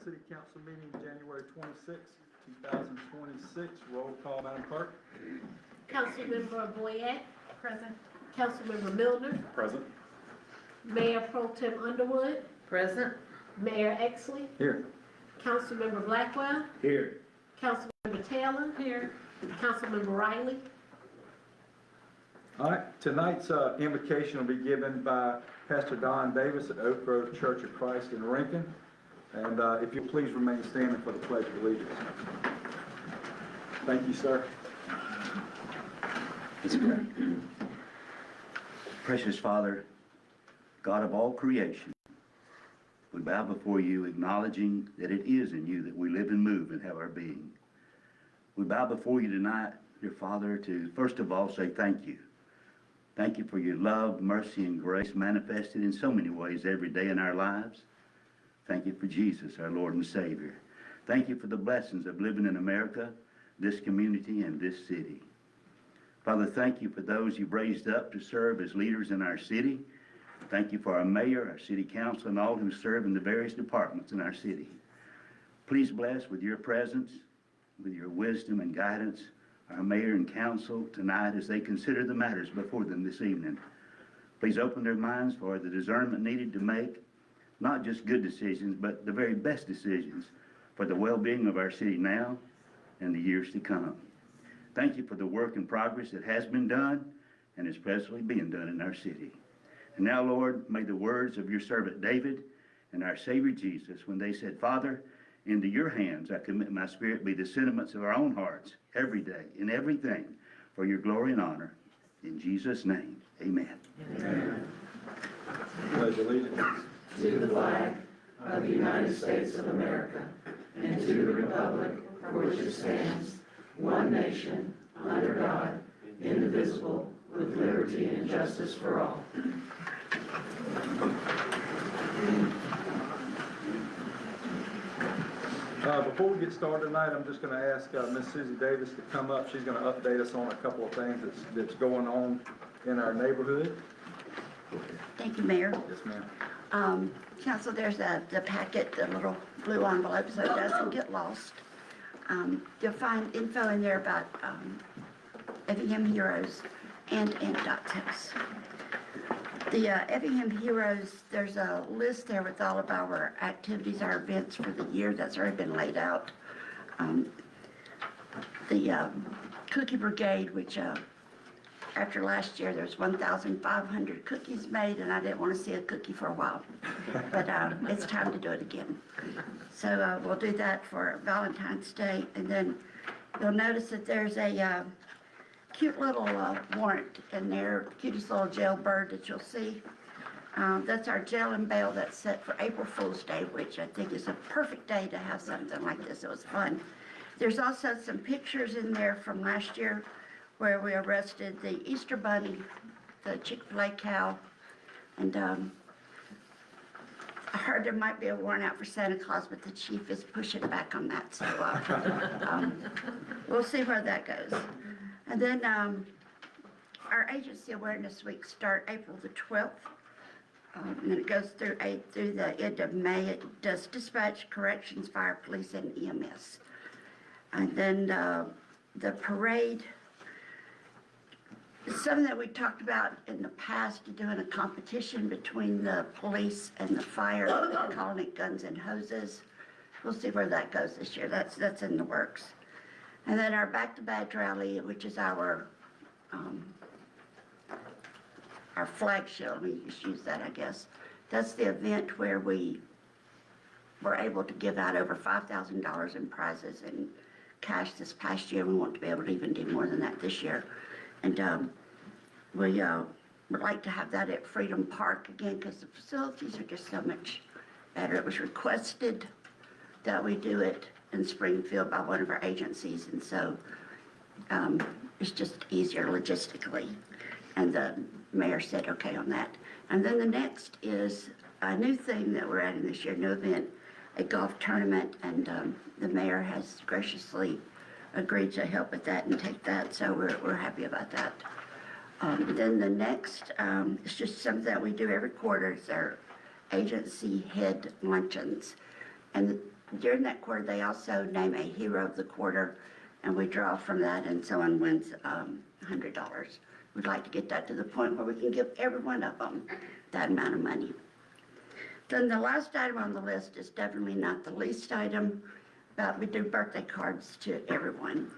City Council meeting January 26, 2026. Roll call, Madam Clerk. Councilmember Boyette. Present. Councilmember Milner. Present. Mayor Pro Tem Underwood. Present. Mayor Exley. Here. Councilmember Blackwell. Here. Councilmember Taylor. Here. Councilmember Riley. All right, tonight's invocation will be given by Pastor Don Davis at Oak Grove Church of Christ in Rincon. And if you'll please remain standing for the Pledge of Allegiance. Thank you, sir. Let's pray. Precious Father, God of all creation, we bow before you acknowledging that it is in you that we live and move and have our being. We bow before you tonight, dear Father, to first of all say thank you. Thank you for your love, mercy, and grace manifested in so many ways every day in our lives. Thank you for Jesus, our Lord and Savior. Thank you for the blessings of living in America, this community, and this city. Father, thank you for those you've raised up to serve as leaders in our city. Thank you for our mayor, our city council, and all who serve in the various departments in our city. Please bless with your presence, with your wisdom and guidance, our mayor and council tonight as they consider the matters before them this evening. Please open their minds for the discernment needed to make not just good decisions, but the very best decisions for the well-being of our city now and the years to come. Thank you for the work and progress that has been done and is presently being done in our city. And now, Lord, may the words of your servant David and our Savior Jesus, when they said, Father, into your hands I commit my spirit, be the sentiments of our own hearts every day, in everything, for your glory and honor. In Jesus' name, amen. Amen. Pledge allegiance To the flag of the United States of America and to the republic for which it stands, one nation, under God, indivisible, with liberty and justice for all. Before we get started tonight, I'm just going to ask Miss Susie Davis to come up. She's going to update us on a couple of things that's going on in our neighborhood. Thank you, Mayor. Yes, ma'am. Council, there's the packet, the little blue envelope, so it doesn't get lost. You'll find info in there about Effingham Heroes and Aunt Dot's house. The Effingham Heroes, there's a list there with all of our activities, our events for the year that's already been laid out. The Cookie Brigade, which after last year, there's 1,500 cookies made, and I didn't want to see a cookie for a while. But it's time to do it again. So we'll do that for Valentine's Day. And then you'll notice that there's a cute little warrant in there, cutest little jailbird that you'll see. That's our jail and bail that's set for April Fool's Day, which I think is a perfect day to have something like this. It was fun. There's also some pictures in there from last year where we arrested the Easter Bunny, the Chick-fil-A cow, and I heard there might be a warrant out for Santa Claus, but the chief is pushing back on that, so we'll see where that goes. And then our Agency Awareness Week start April the 12th, and then it goes through the end of May. It does dispatch, corrections, fire, police, and EMS. And then the parade, something that we talked about in the past, doing a competition between the police and the fire, calling it Guns and Hoses. We'll see where that goes this year. That's in the works. And then our Back to Badge rally, which is our flagship, we just use that, I guess. That's the event where we were able to give out over $5,000 in prizes and cash this past year. We want to be able to even do more than that this year. And we would like to have that at Freedom Park again because the facilities are just so much better. It was requested that we do it in Springfield by one of our agencies, and so it's just easier logistically. And the mayor said okay on that. And then the next is a new thing that we're adding this year, new event, a golf tournament, and the mayor has graciously agreed to help with that and take that, so we're happy about that. Then the next is just something that we do every quarter. It's our agency head luncheons. And during that quarter, they also name a hero of the quarter, and we draw from that, and someone wins $100. We'd like to get that to the point where we can give every one of them that amount of money. Then the last item on the list is definitely not the least item, but we do birthday cards to everyone,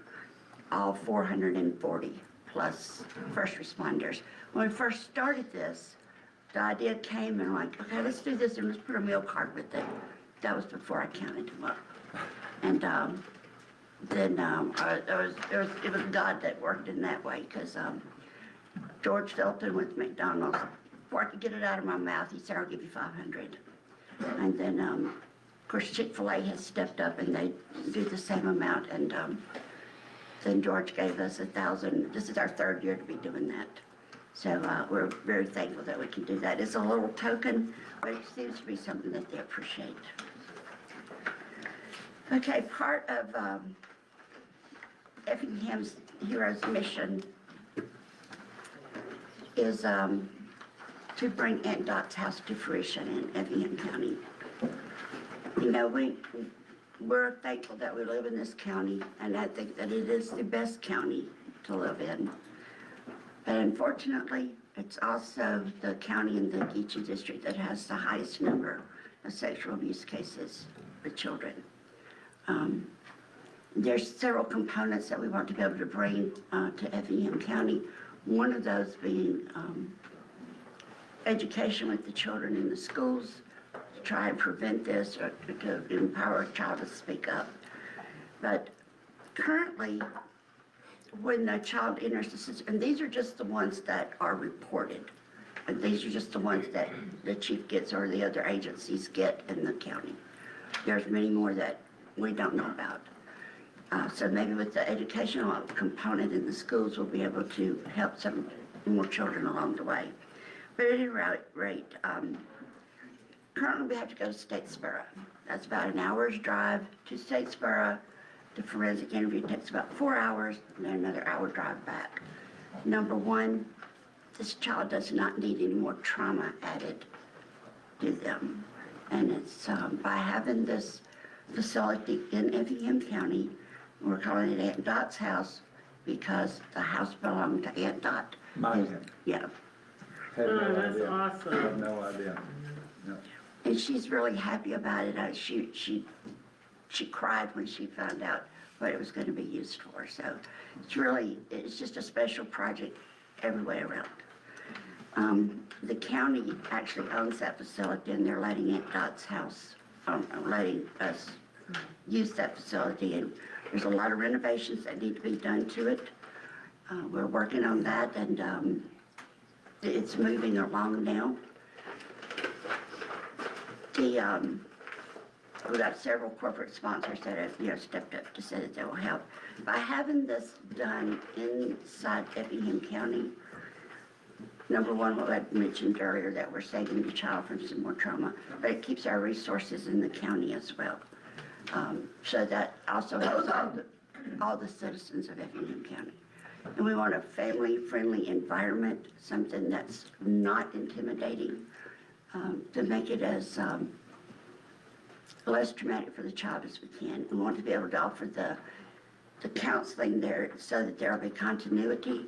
all 440 plus first responders. When we first started this, the idea came and like, okay, let's do this and let's put a meal card with it. That was before I counted them up. And then it was God that worked in that way, because George Felton with McDonald's, before I could get it out of my mouth, he said, I'll give you 500. And then, of course, Chick-fil-A has stepped up and they do the same amount. And then George gave us 1,000. This is our third year to be doing that. So we're very thankful that we can do that. It's a little token, but it seems to be something that they appreciate. Okay, part of Effingham's Heroes mission is to bring Aunt Dot's house to fruition in Effingham County. You know, we're thankful that we live in this county, and I think that it is the best county to live in. But unfortunately, it's also the county in the Geechee district that has the highest number of sexual abuse cases for children. There's several components that we want to be able to bring to Effingham County. One of those being education with the children in the schools, to try and prevent this or to empower a child to speak up. But currently, when a child enters the system, and these are just the ones that are reported, and these are just the ones that the chief gets or the other agencies get in the county. There's many more that we don't know about. So maybe with the educational component in the schools, we'll be able to help some more children along the way. But at any rate, currently we have to go to Statesboro. That's about an hour's drive to Statesboro. The forensic interview takes about 4 hours, and then another hour drive back. Number one, this child does not need any more trauma added to them. And it's by having this facility in Effingham County, we're calling it Aunt Dot's house because the house belonged to Aunt Dot. Yeah. Had no that's idea. awesome. Had no idea. No. And she's really happy about it. She cried when she found out what it was going to be used for. So it's just a special project every way around. The county actually owns that facility, and they're letting Aunt Dot's house, letting us use that facility. And there's a lot of renovations that need to be done to it. We're working on that, and it's moving along now. We've got several corporate sponsors that have stepped up to say that they will help. By having this done inside Effingham County, number one, what I mentioned earlier, that we're saving the child from some more trauma, but it keeps our resources in the county as well. So that also helps all the citizens of Effingham County. And we want a family-friendly environment, something that's not intimidating, to make it as less traumatic for the child as we can. We want to be able to offer the counseling there so that there will be continuity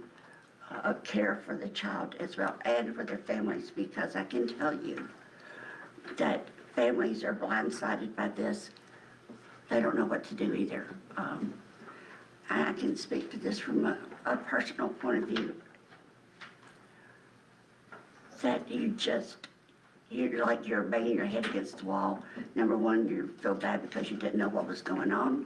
of care for the child as well and for their families, because I can tell you that families are blindsided by this. They don't know what to do either. I can speak to this from a personal point of view, that you're like you're banging your head against the wall. Number one, you feel bad because you didn't know what was going on,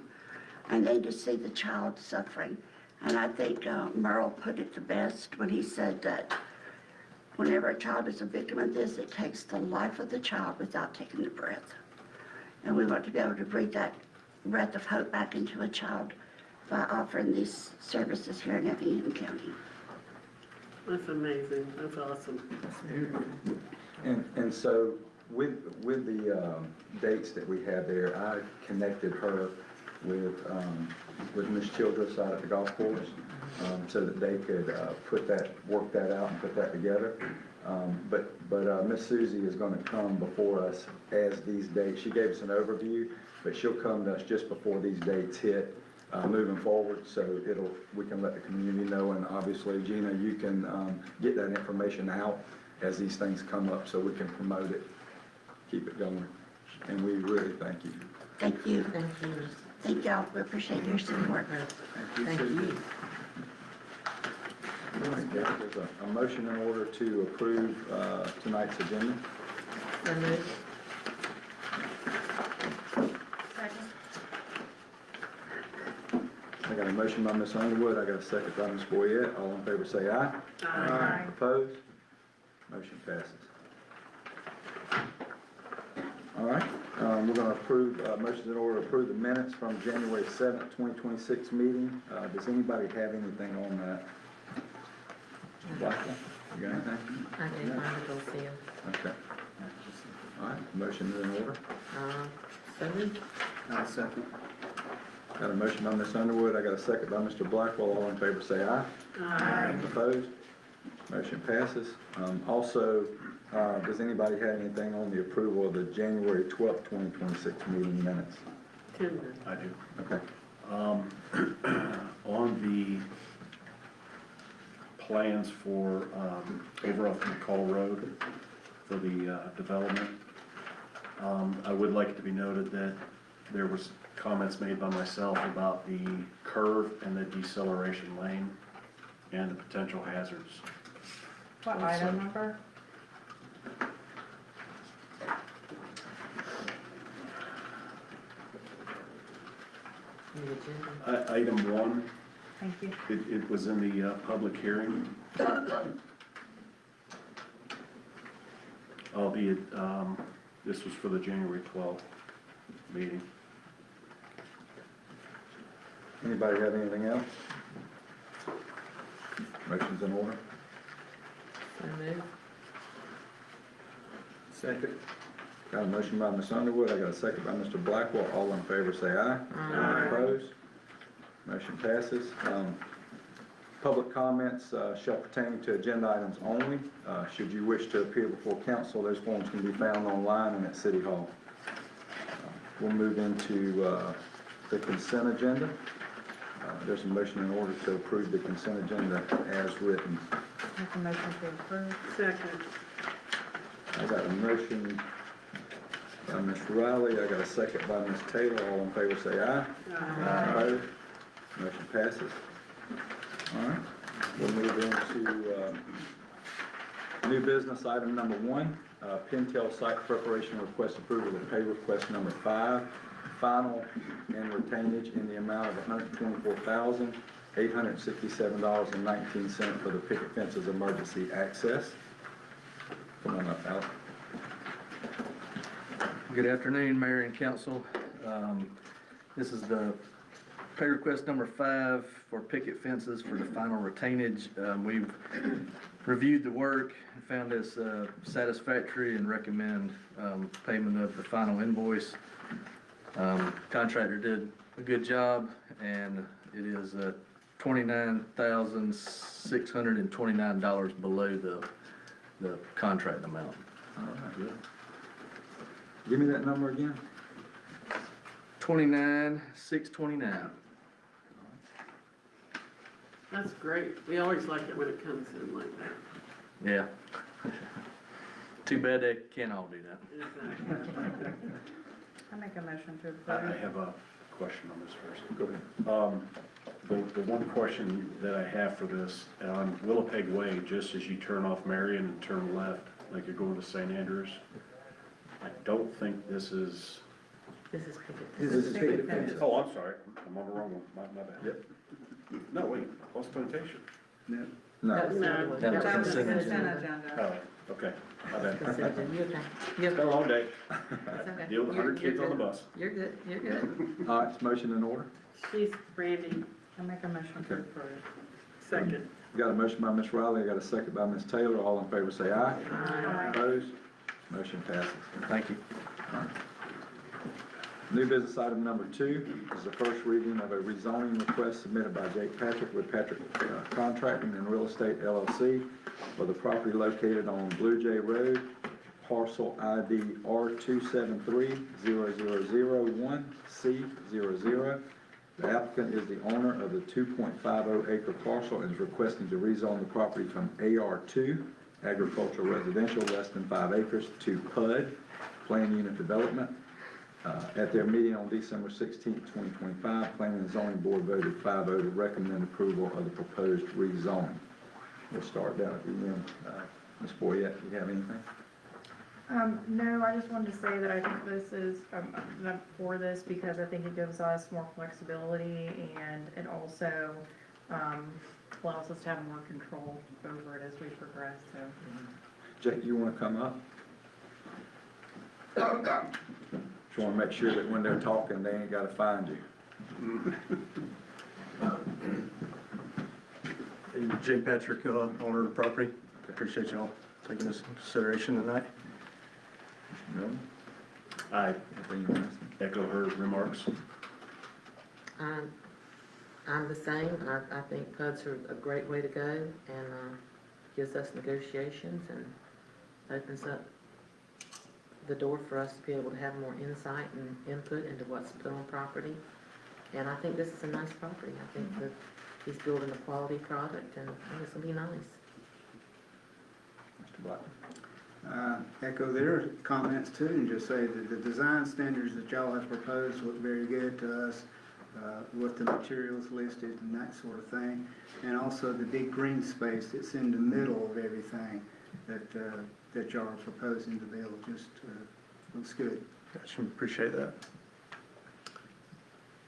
and then to see the child suffering. And I think Merle put it the best when he said that whenever a child is a victim of this, it takes the life of the child without taking the breath. And we want to be able to breathe that breath of hope back into a child by offering these services here in Effingham County. That's amazing. That's awesome. And so with the dates that we had there, I connected her with Ms. Childress out at the golf course, so that they could work that out and put that together. But Miss Susie is gonna come before us as these dates. She gave us an overview, but she'll come to us just before these dates hit, moving forward, so we can let the community know, and obviously, Gina, you can, get that information out as these things come up, so we can promote it, keep it going, and we really thank you. Thank you. Thank you. Thank y'all. We appreciate your support. Thank you. All right, there's a motion in order to approve, tonight's agenda. So moved. I got a motion by Ms. Underwood, I got a second by Ms. Boyette, all in favor say aye. Aye. Opposed? Motion passes. All right, we're gonna approve, motions in order to approve the minutes from January 7th, 2026 meeting. Does anybody have anything on that? Blackwell, you got anything? I did find it, go see him. Okay. All right, motion is in order. So moved. I'll second. Got a motion by Ms. Underwood, I got a second by Mr. Blackwell, all in favor say aye. Aye. Opposed? Motion passes. Also, does anybody have anything on the approval of the January 12th, 2026 meeting minutes? 10 minutes. I do. Okay. On the plans for, over off McCall Road for the, development, I would like it to be noted that there was comments made by myself about the curve and the deceleration lane and the potential hazards. What item number? The agenda. Item 1, Thank you. it was in the, public hearing. Albeit, this was for the January 12th meeting. Anybody have anything else? Motion's in order. So moved. Second. Got a motion by Ms. Underwood, I got a second by Mr. Blackwell, all in favor say aye. Aye. Opposed? Motion passes. Public comments shall pertain to agenda items only. Should you wish to appear before council, those forms can be found online and at City Hall. We'll move into the consent agenda. There's a motion in order to approve the consent agenda as written. Make a motion to approve. Second. I got a motion by Ms. Riley, I got a second by Ms. Taylor, all in favor say aye. Aye. Opposed? Motion passes. All right, we'll move into new business item number 1, Pintail site preparation request approval of pay request number 5, final and retainage in the amount of $124,867.19 for the picket fences emergency access. Come on up, Alex. Good afternoon, Mayor and Council. This is the pay request number 5 for picket fences for the final retainage. We've reviewed the work, found this satisfactory, and recommend payment of the final invoice. Contractor did a good job, and it is $29,629 below the contract amount. All right, good. Give me that number again. 29,629. That's great. We always like it when it comes in like that. Yeah. Too bad they can't all do that. Exactly. I make a motion to I approve. have a question on this first. Go ahead. The one question that I have for this, on Willowpeg Way, just as you turn off Marion and turn left, like you're going to St. Andrews, I don't think this is, This is picket. This is picket fence. oh, I'm sorry, I'm on the wrong one, my bad. Yep. No, wait, Lost Plantation. No. That was the other one. That was That was the consent consent agenda. agenda. Oh, okay, my bad. Consent agenda. You're okay. It's been a long day, It's okay. deal with 100 You're kids on the good. bus. You're good, you're good. All right, it's motion in order. She's Brandy. I make a motion to Okay. approve. Second. Got a motion by Ms. Riley, I got a second by Ms. Taylor, all in favor say aye. Aye. Opposed? Motion passes. Thank you. New business item number 2 is the first reading of a rezoning request submitted by Jake Patrick with Patrick Contracting and Real Estate LLC for the property located on Blue Jay Road, parcel ID R2730001C00. The applicant is the owner of the 2.50 acre parcel and is requesting to rezone the property from AR2, agricultural residential less than 5 acres, to PUD, Plan Unit Development. At their meeting on December 16, 2025, Planning and Zoning Board voted 5-0 to recommend approval of the proposed rezoning. We'll start down at the end. Ms. Boyette, do you have anything? No, I just wanted to say that I think this is, I'm for this because I think it gives us more flexibility and it also, allows us to have more control over it as we progress, so. Jake, you want to come up? Just want to make sure that when they're talking, they ain't got to find you. Jay Patrick, owner of the property. Appreciate y'all taking this into consideration tonight. No? I Anything you want to say? echo her remarks. I'm the same. I think PUDs are a great way to go and gives us negotiations and opens up the door for us to be able to have more insight and input into what's put on property. And I think this is a nice property. I think that he's building a quality product and I think it's gonna be nice. Mr. Black? Echo their comments too, and just say that the design standards that y'all have proposed look very good to us, with the materials listed and that sort of thing. And also the big green space that's in the middle of everything that y'all are proposing to build just looks good. Gotcha, appreciate that.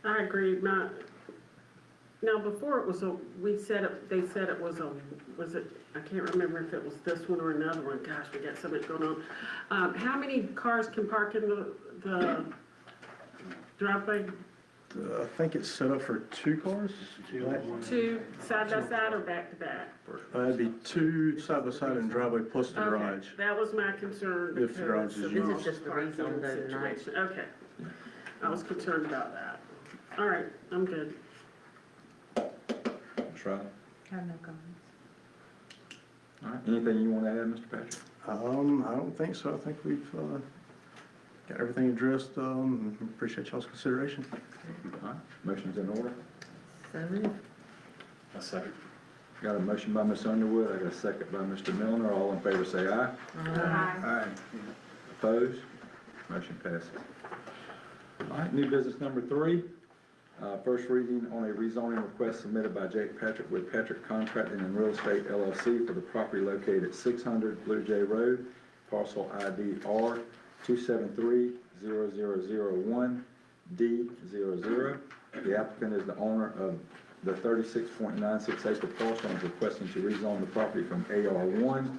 I agree. Now, before it was they said it was I can't remember if it was this one or another one. Gosh, we got so much going on. How many cars can park in the driveway? I think it's set up for 2 cars. Two side by side or back to back? It'd be 2 side by side and driveway plus the Okay, garage. that was my concern. If the garage is because used. of the parking situation. Okay, I was concerned about that. All right, I'm good. Ms. Riley? I have no comments. All right, anything you want to add, Mr. Patrick? I don't think so. I think we've got everything addressed. Appreciate y'all's consideration. All right, motion's in order. So moved. A second. Got a motion by Ms. Underwood, I got a second by Mr. Milner. All in favor say aye. Aye. Opposed? Motion passes. All right, new business number 3. First reading on a rezoning request submitted by Jake Patrick with Patrick Contracting and Real Estate LLC for the property located at 600 Blue Jay Road, parcel ID R2730001D00. The applicant is the owner of the 36.96 acre parcel and is requesting to rezone the property from AR1,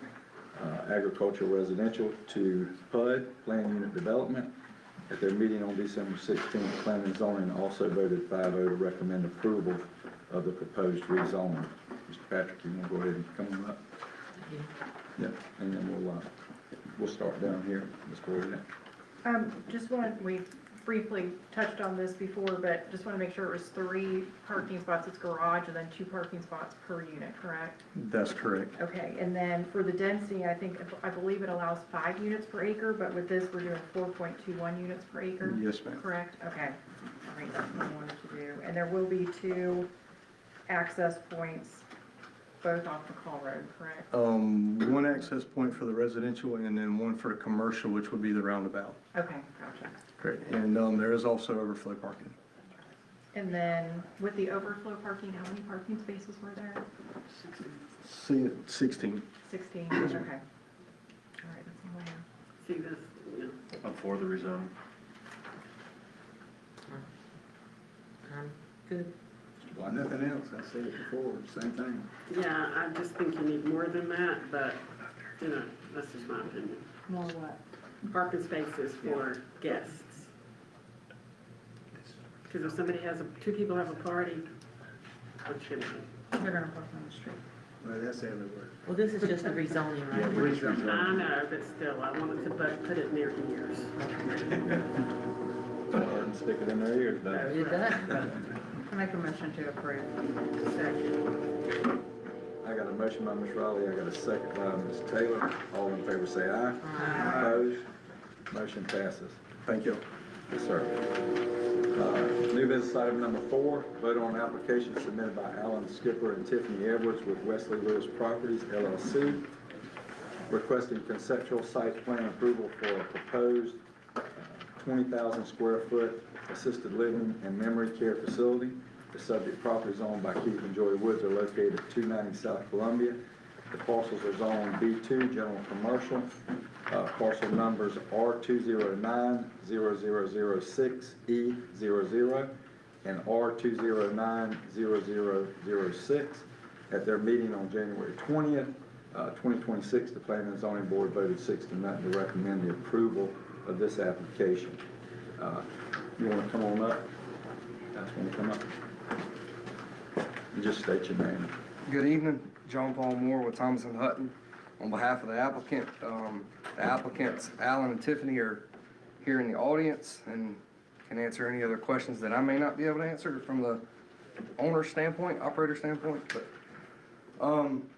agricultural residential, to PUD, Plan Unit Development. At their meeting on December 16th, Planning and Zoning also voted 5-0 to recommend approval of the proposed rezoning. Mr. Patrick, you want to go ahead and come on up? Yeah, and then we'll start down here, Ms. Boyd. We briefly touched on this before, but just want to make sure it was 3 parking spots, it's garage, and then 2 parking spots per unit, correct? That's correct. Okay, and then for the density, I believe it allows 5 units per acre, but with this, we're doing 4.21 units per acre? Yes, ma'am. Correct, okay. All right, that's what I wanted to do. And there will be 2 access points, both off McCall Road, correct? 1 access point for the residential and then 1 for the commercial, which would be the roundabout. Okay, gotcha. Great. And there is also overflow parking. And then with the overflow parking, how many parking spaces were there? 16. 16, okay. All right, that's all I have. See this, yeah. I'm for the rezone. Good. Nothing else, I said it before, same thing. Yeah, I just think you need more than that, but, that's just my opinion. More what? Parking spaces for guests. Because if somebody 2 people have a party, what should it be? They're gonna park on the street. Well, that's everywhere. Well, this is just a rezoning, right? I know, but still, I wanted to put it near ears. stick it in their ears, doesn't it? It does. I make a motion to approve. Second. I got a motion by Ms. Riley, I got a second by Ms. Taylor. All in favor say aye. Aye. Opposed? Motion passes. Thank you. Yes, sir. New business item number 4, vote on application submitted by Alan Skipper and Tiffany Edwards with Wesley Lewis Properties LLC, requesting conceptual site plan approval for a proposed 20,000 square foot assisted living and memory care facility. The subject property is owned by Keith and Joy Woods, are located at 290 South Columbia. The parcels are zoned B2, general commercial. Parcel numbers R209-0006E00 and R209-0006. At their meeting on January 20th, 2026, the Planning and Zoning Board voted 6-0 to recommend the approval of this application. You want to come on up? Guys want to come up? And just state your name. Good evening, John Paul Moore with Thomas and Hutton. On behalf of the applicants, Alan and Tiffany are here in the audience and can answer any other questions that I may not be able to answer from the owner standpoint, operator standpoint. But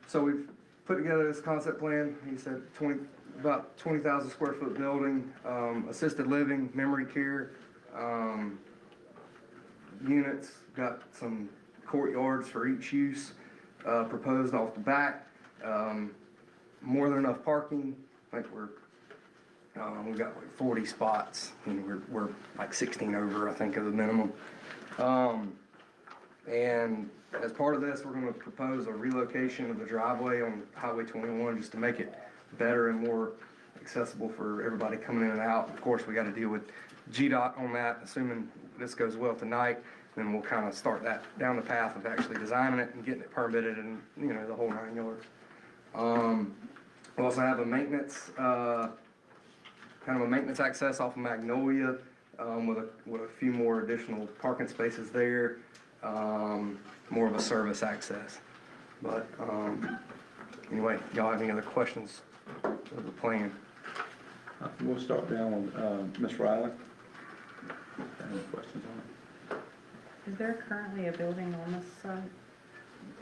so we've put together this concept plan. He said about 20,000 square foot building, assisted living, memory care units, got some courtyards for each use proposed off the back. More than enough parking. I think we've got like 40 spots, and we're like 16 over, I think, of the minimum. And as part of this, we're going to propose a relocation of the driveway on Highway 21 just to make it better and more accessible for everybody coming in and out. Of course, we got to deal with GDOT on that, assuming this goes well tonight. Then we'll kind of start that down the path of actually designing it and getting it permitted and, you know, the whole 9 yards. We also have a maintenance, kind of a maintenance access off of Magnolia, with a few more additional parking spaces there, more of a service access. But, anyway, y'all have any other questions of the plan? We'll start down with Ms. Riley. Any questions on it? Is there currently a building on this site?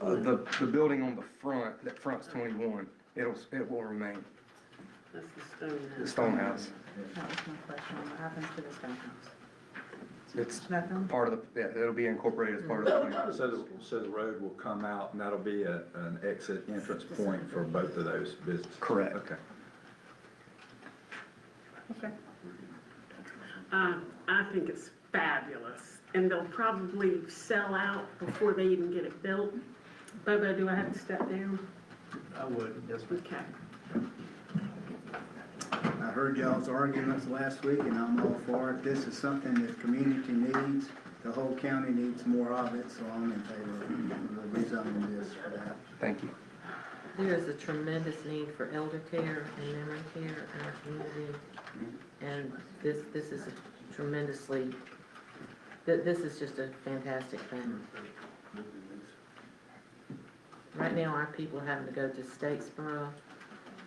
The building on the front, that front's 21, it will remain. That's the stone house. The stone house. That was my question. What happens to the stone house? It's Nothing? part of the, yeah, it'll be incorporated as part of the plan. So the road will come out, and that'll be an exit entrance point for both of those businesses? Correct. Okay. Okay. I think it's fabulous, and they'll probably sell out before they even get it built. Bobo, do I have to step down? I would, yes, Okay. I heard y'all's arguments last week, and I'm all for it. This is something that the community needs. The whole county needs more of it, so I'm in favor of rezoning this for that. Thank you. There is a tremendous need for elder care and memory care in our community. And this is a tremendously, this is just a fantastic thing. Right now, our people are having to go to Statesboro.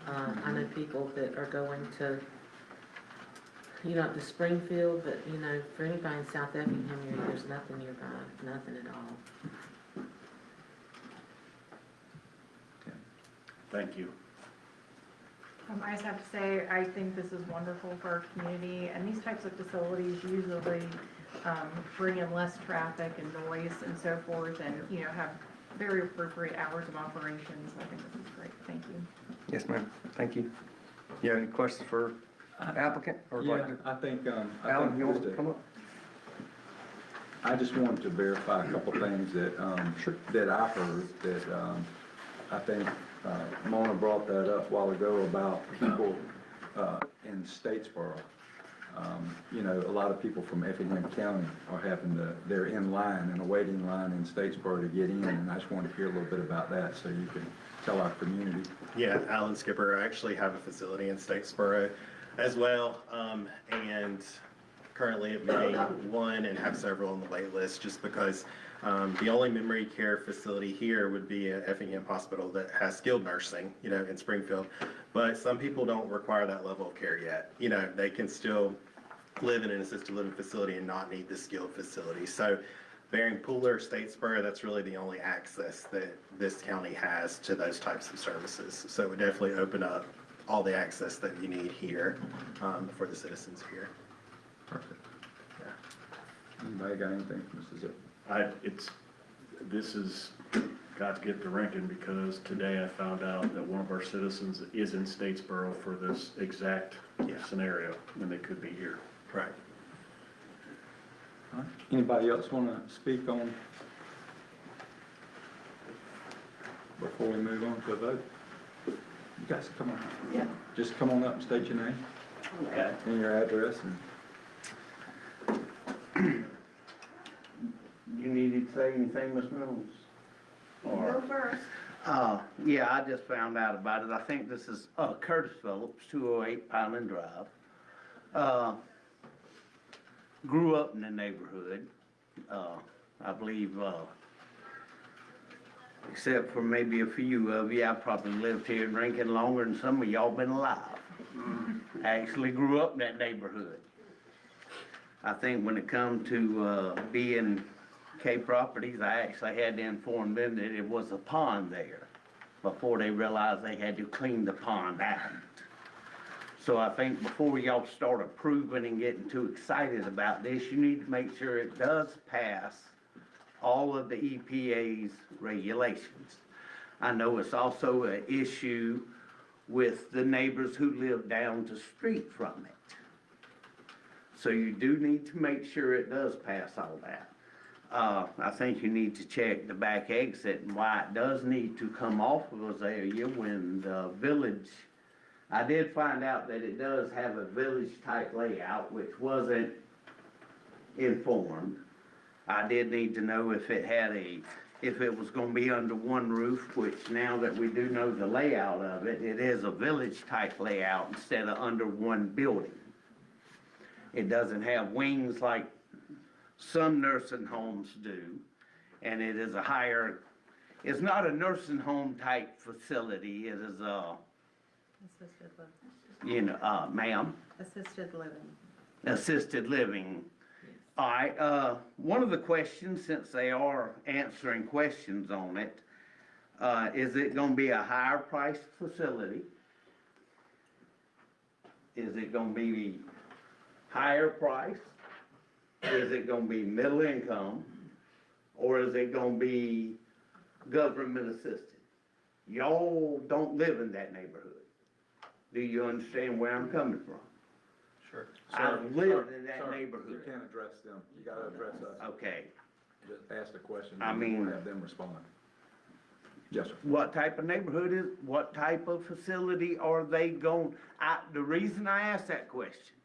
I know people that are going to, to Springfield, but, for anybody in South Effingham area, there's nothing nearby, nothing at all. Thank you. I just have to say, I think this is wonderful for our community, and these types of facilities usually bring in less traffic and noise and so forth, and, have very appropriate hours of operations. I think this is great. Thank you. Yes, ma'am. Thank you. You have any questions for applicant? Or Yeah, like to- I think Alan, you want to just come up? I just wanted to verify a couple things that, that I heard, that, I think, Mona brought that up a while ago about people, in Statesboro. A lot of people from Effingham County are they're in line, in a waiting line in Statesboro to get in, and I just wanted to hear a little bit about that, so you can tell our community. Yeah, Alan Skipper. I actually have a facility in Statesboro as well, and currently at May 1 and have several on the wait list just because the only memory care facility here would be at Effingham Hospital that has skilled nursing, in Springfield. But some people don't require that level of care yet. They can still live in an assisted living facility and not need the skilled facility. So Bering Pooler, Statesboro, that's really the only access that this county has to those types of services. So it would definitely open up all the access that you need here for the citizens here. Perfect. Anybody got anything, Mr. Zip? This has got to get to Rincon because today I found out that one of our citizens is in Statesboro for this exact scenario, and they could be here. Right. All right. Anybody else want to speak on, before we move on to a vote? You guys come on. Yeah. Just come on up and state your name Okay. and your address and. You needed to say anything, Ms. Mills? Go first. Yeah, I just found out about it. I think this is, Curtis Phillips, 208 Pineland Drive. Grew up in the neighborhood. I believe, except for maybe a few of you, I probably lived here in Rincon longer than some of y'all been alive. Actually grew up in that neighborhood. I think when it come to, being K Properties, I actually had to inform them that it was a pond there before they realized they had to clean the pond out. So I think before y'all start approving and getting too excited about this, you need to make sure it does pass all of the EPA's regulations. I know it's also an issue with the neighbors who live down the street from it. So you do need to make sure it does pass all that. I think you need to check the back exit and why it does need to come off of Azalea when the village, I did find out that it does have a village type layout, which wasn't informed. I did need to know if it had if it was gonna be under one roof, which now that we do know the layout of it, it is a village type layout instead of under one building. It doesn't have wings like some nursing homes do, and it is it's not a nursing home type facility, it is Assisted living. Ma'am, Assisted living. assisted living. All right, one of the questions, since they are answering questions on it, is it gonna be a higher priced facility? Is it gonna be higher price? Is it gonna be middle income? Or is it gonna be government assisted? Y'all don't live in that neighborhood. Do you understand where I'm coming from? Sure. I've lived in that neighborhood. You can't address them. You gotta address us. Okay, Just ask the question. I and mean- we'll have them respond. Yes, sir. what type of neighborhood what type of facility are they the reason I asked that question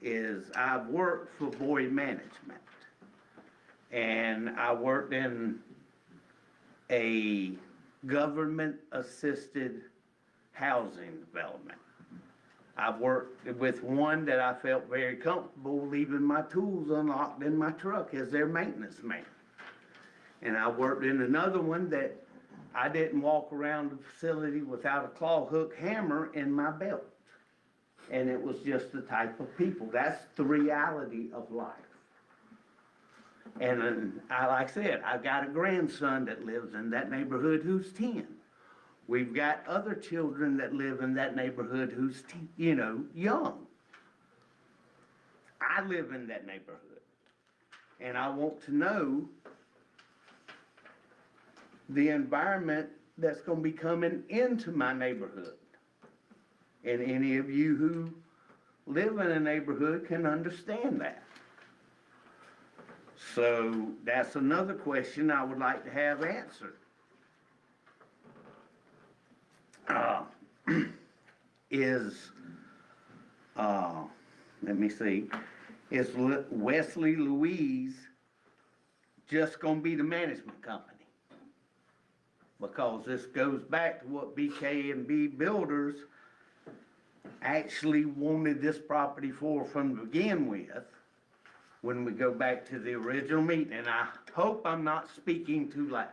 is I've worked for Boyd Management, and I worked in a government-assisted housing development. I've worked with one that I felt very comfortable leaving my tools unlocked in my truck as their maintenance man. And I worked in another one that I didn't walk around the facility without a claw hook hammer in my belt. And it was just the type of people. That's the reality of life. And like I said, I've got a grandson that lives in that neighborhood who's 10. We've got other children that live in that neighborhood who's, young. I live in that neighborhood. And I want to know the environment that's going to be coming into my neighborhood. And any of you who live in a neighborhood can understand that. So that's another question I would like to have answered. Let me see, is Wesley Louise just gonna be the management company? Because this goes back to what BK&B Builders actually wanted this property for from the begin with, when we go back to the original meeting, and I hope I'm not speaking too loud.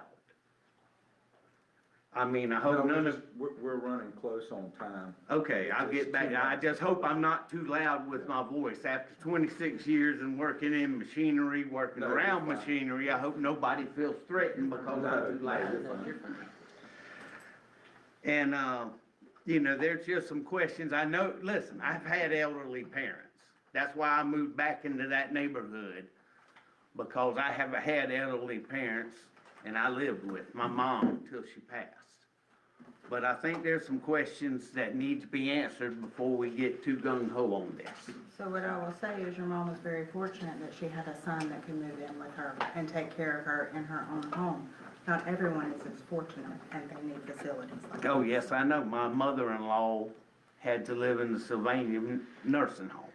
I mean, I No, hope none of, we're running close on time. okay, I'll get back. I just hope I'm not too loud with my voice. After 26 years and working in machinery, working No, you're around fine. machinery, I hope nobody feels threatened because I'm too loud. You're fine. And, you know, there's just some questions. I know, listen, I've had elderly parents. That's why I moved back into that neighborhood, because I have had elderly parents, and I lived with my mom until she passed. But I think there's some questions that need to be answered before we get too gung-ho on this. So what I will say is your mom was very fortunate that she had a son that could move in with her and take care of her in her own home. Not everyone is as fortunate and they need facilities like that. Oh, yes, I know. My mother-in-law had to live in the Sylvania nursing home.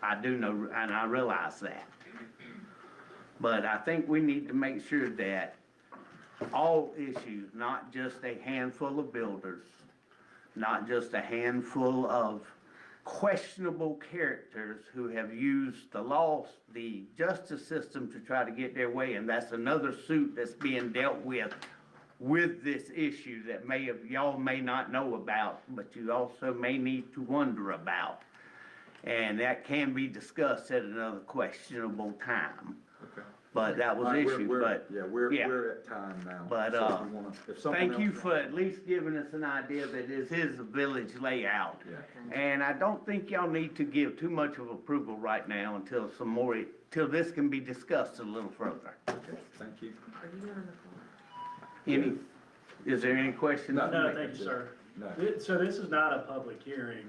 I do know, and I realize that. But I think we need to make sure that all issues, not just a handful of builders, not just a handful of questionable characters who have used the laws, the justice system to try to get their way, and that's another suit that's being dealt with this issue that y'all may not know about, but you also may need to wonder about. And that can be discussed at another questionable time. Okay. But that was All right, issue, but. Yeah, we're at time now. But, So if you wanna- if someone Thank you else- for at least giving us an idea that this is a village layout. Yeah. And I don't think y'all need to give too much of approval right now until till this can be discussed a little further. Okay, thank you. Are you on the clock? Is there any questions? No, thank you, sir. No, So this is not a public hearing,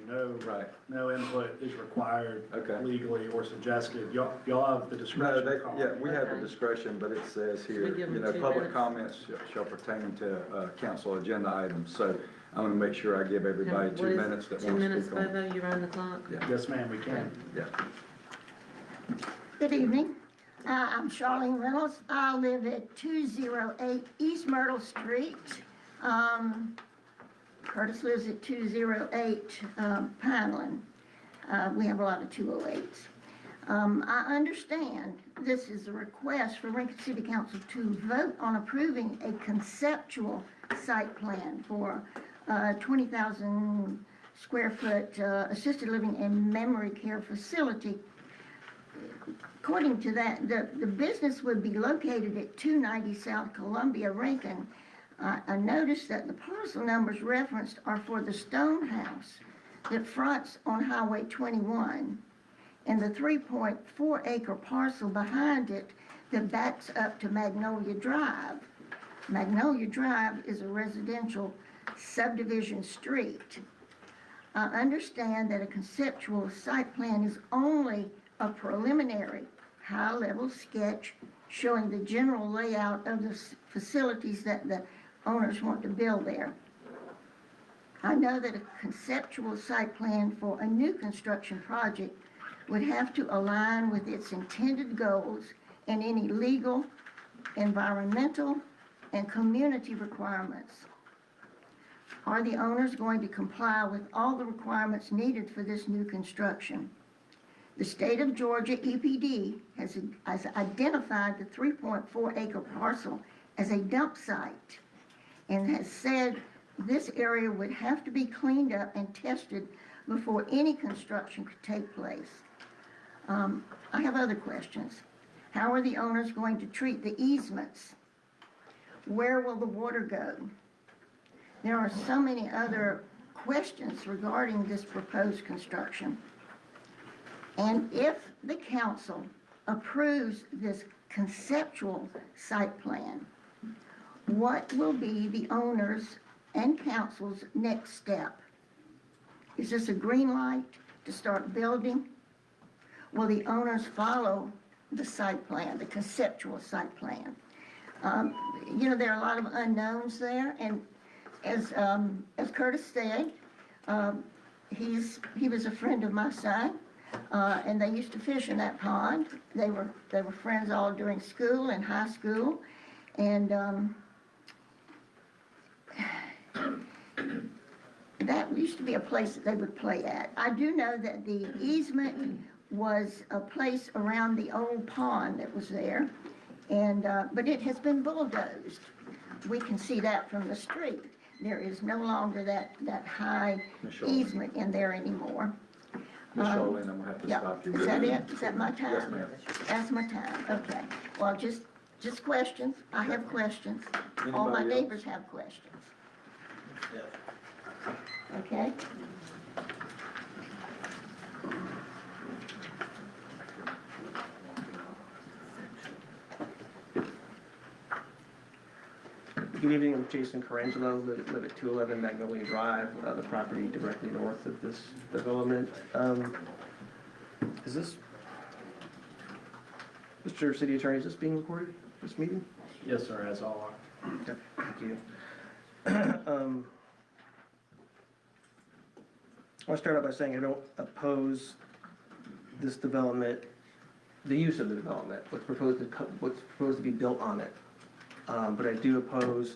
right. no input is required Okay. legally or suggested. Y'all have the No, discretion. they, to call. yeah, we have the Okay. discretion, but it says here, we give you them know, 2 public minutes? comments shall pertain to, council agenda items. So I'm gonna make sure I give everybody What 2 is- minutes that 2 want to minutes, speak on. Bobo, you're on the clock? Yeah, Yes, ma'am, we can. yeah. Good evening. I'm Charlene Reynolds. I live at 208 East Myrtle Street. Curtis lives at 208 Pineland. We have a lot of 208s. I understand this is a request for Rincon City Council to vote on approving a conceptual site plan for 20,000 square foot assisted living and memory care facility. According to that, the business would be located at 290 South Columbia, Rincon. I noticed that the parcel numbers referenced are for the stone house that fronts on Highway 21 and the 3.4 acre parcel behind it that backs up to Magnolia Drive. Magnolia Drive is a residential subdivision street. I understand that a conceptual site plan is only a preliminary high-level sketch showing the general layout of the facilities that the owners want to build there. I know that a conceptual site plan for a new construction project would have to align with its intended goals and any legal, environmental, and community requirements. Are the owners going to comply with all the requirements needed for this new construction? The state of Georgia EPD has identified the 3.4 acre parcel as a dump site and has said this area would have to be cleaned up and tested before any construction could take place. I have other questions. How are the owners going to treat the easements? Where will the water go? There are so many other questions regarding this proposed construction. And if the council approves this conceptual site plan, what will be the owners and council's next step? Is this a green light to start building? Will the owners follow the site plan, the conceptual site plan? You know, there are a lot of unknowns there, and as Curtis said, he was a friend of my son. And they used to fish in that pond. They were friends all during school and high school, and that used to be a place that they would play at. I do know that the easement was a place around the old pond that was there, and but it has been bulldozed. We can see that from the street. there is no longer that high Ms. Charlene. easement in there anymore. Ms. Charlene, I'm gonna have to Yeah, stop you. is that it? Is that my time? Yes, ma'am. That's my time, okay. Well, just questions, I have questions. All my Anybody else? neighbors have questions. Okay? Good evening, I'm Jason Carangelo, live at 211 Magnolia Drive, the property directly north of this development. Is this, Mr. City Attorney, is this being recorded, this meeting? Yes, sir, as all are. Okay, thank you. I'll start out by saying I don't oppose this development, the use of the development, what's proposed to be built on it. But I do oppose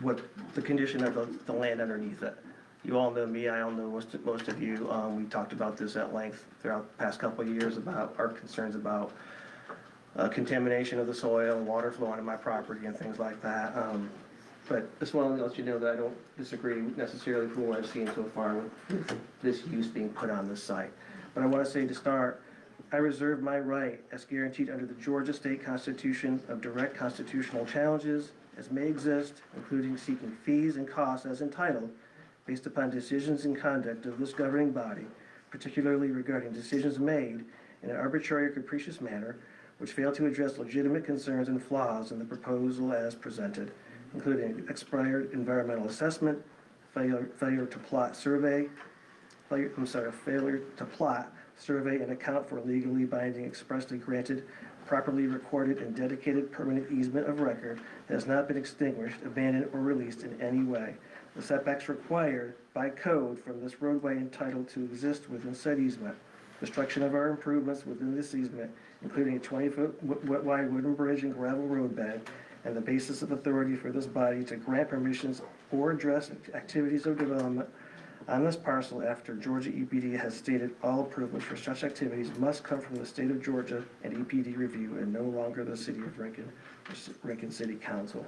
what the condition of the land underneath it. You all know me, I all know most of you. We talked about this at length throughout the past couple of years about our concerns about contamination of the soil, water flow onto my property and things like that. But just want to let you know that I don't disagree necessarily from what I've seen so far with this use being put on this site. But I want to say to start, I reserve my right, as guaranteed under the Georgia State Constitution, of direct constitutional challenges as may exist, including seeking fees and costs as entitled, based upon decisions and conduct of this governing body, particularly regarding decisions made in an arbitrary or capricious manner, which fail to address legitimate concerns and flaws in the proposal as presented, including expired environmental assessment, failure to plot, survey and account for legally binding expressly granted, properly recorded and dedicated permanent easement of record that has not been extinguished, abandoned, or released in any way. The setbacks required by code from this roadway entitled to exist within said easement. Construction of our improvements within this easement, including a 20-foot wide wooden bridge and gravel roadbed, and the basis of authority for this body to grant permissions or address activities of development on this parcel after Georgia EPD has stated all approvals for such activities must come from the state of Georgia and EPD review and no longer the city of Rincon, or Rincon City Council.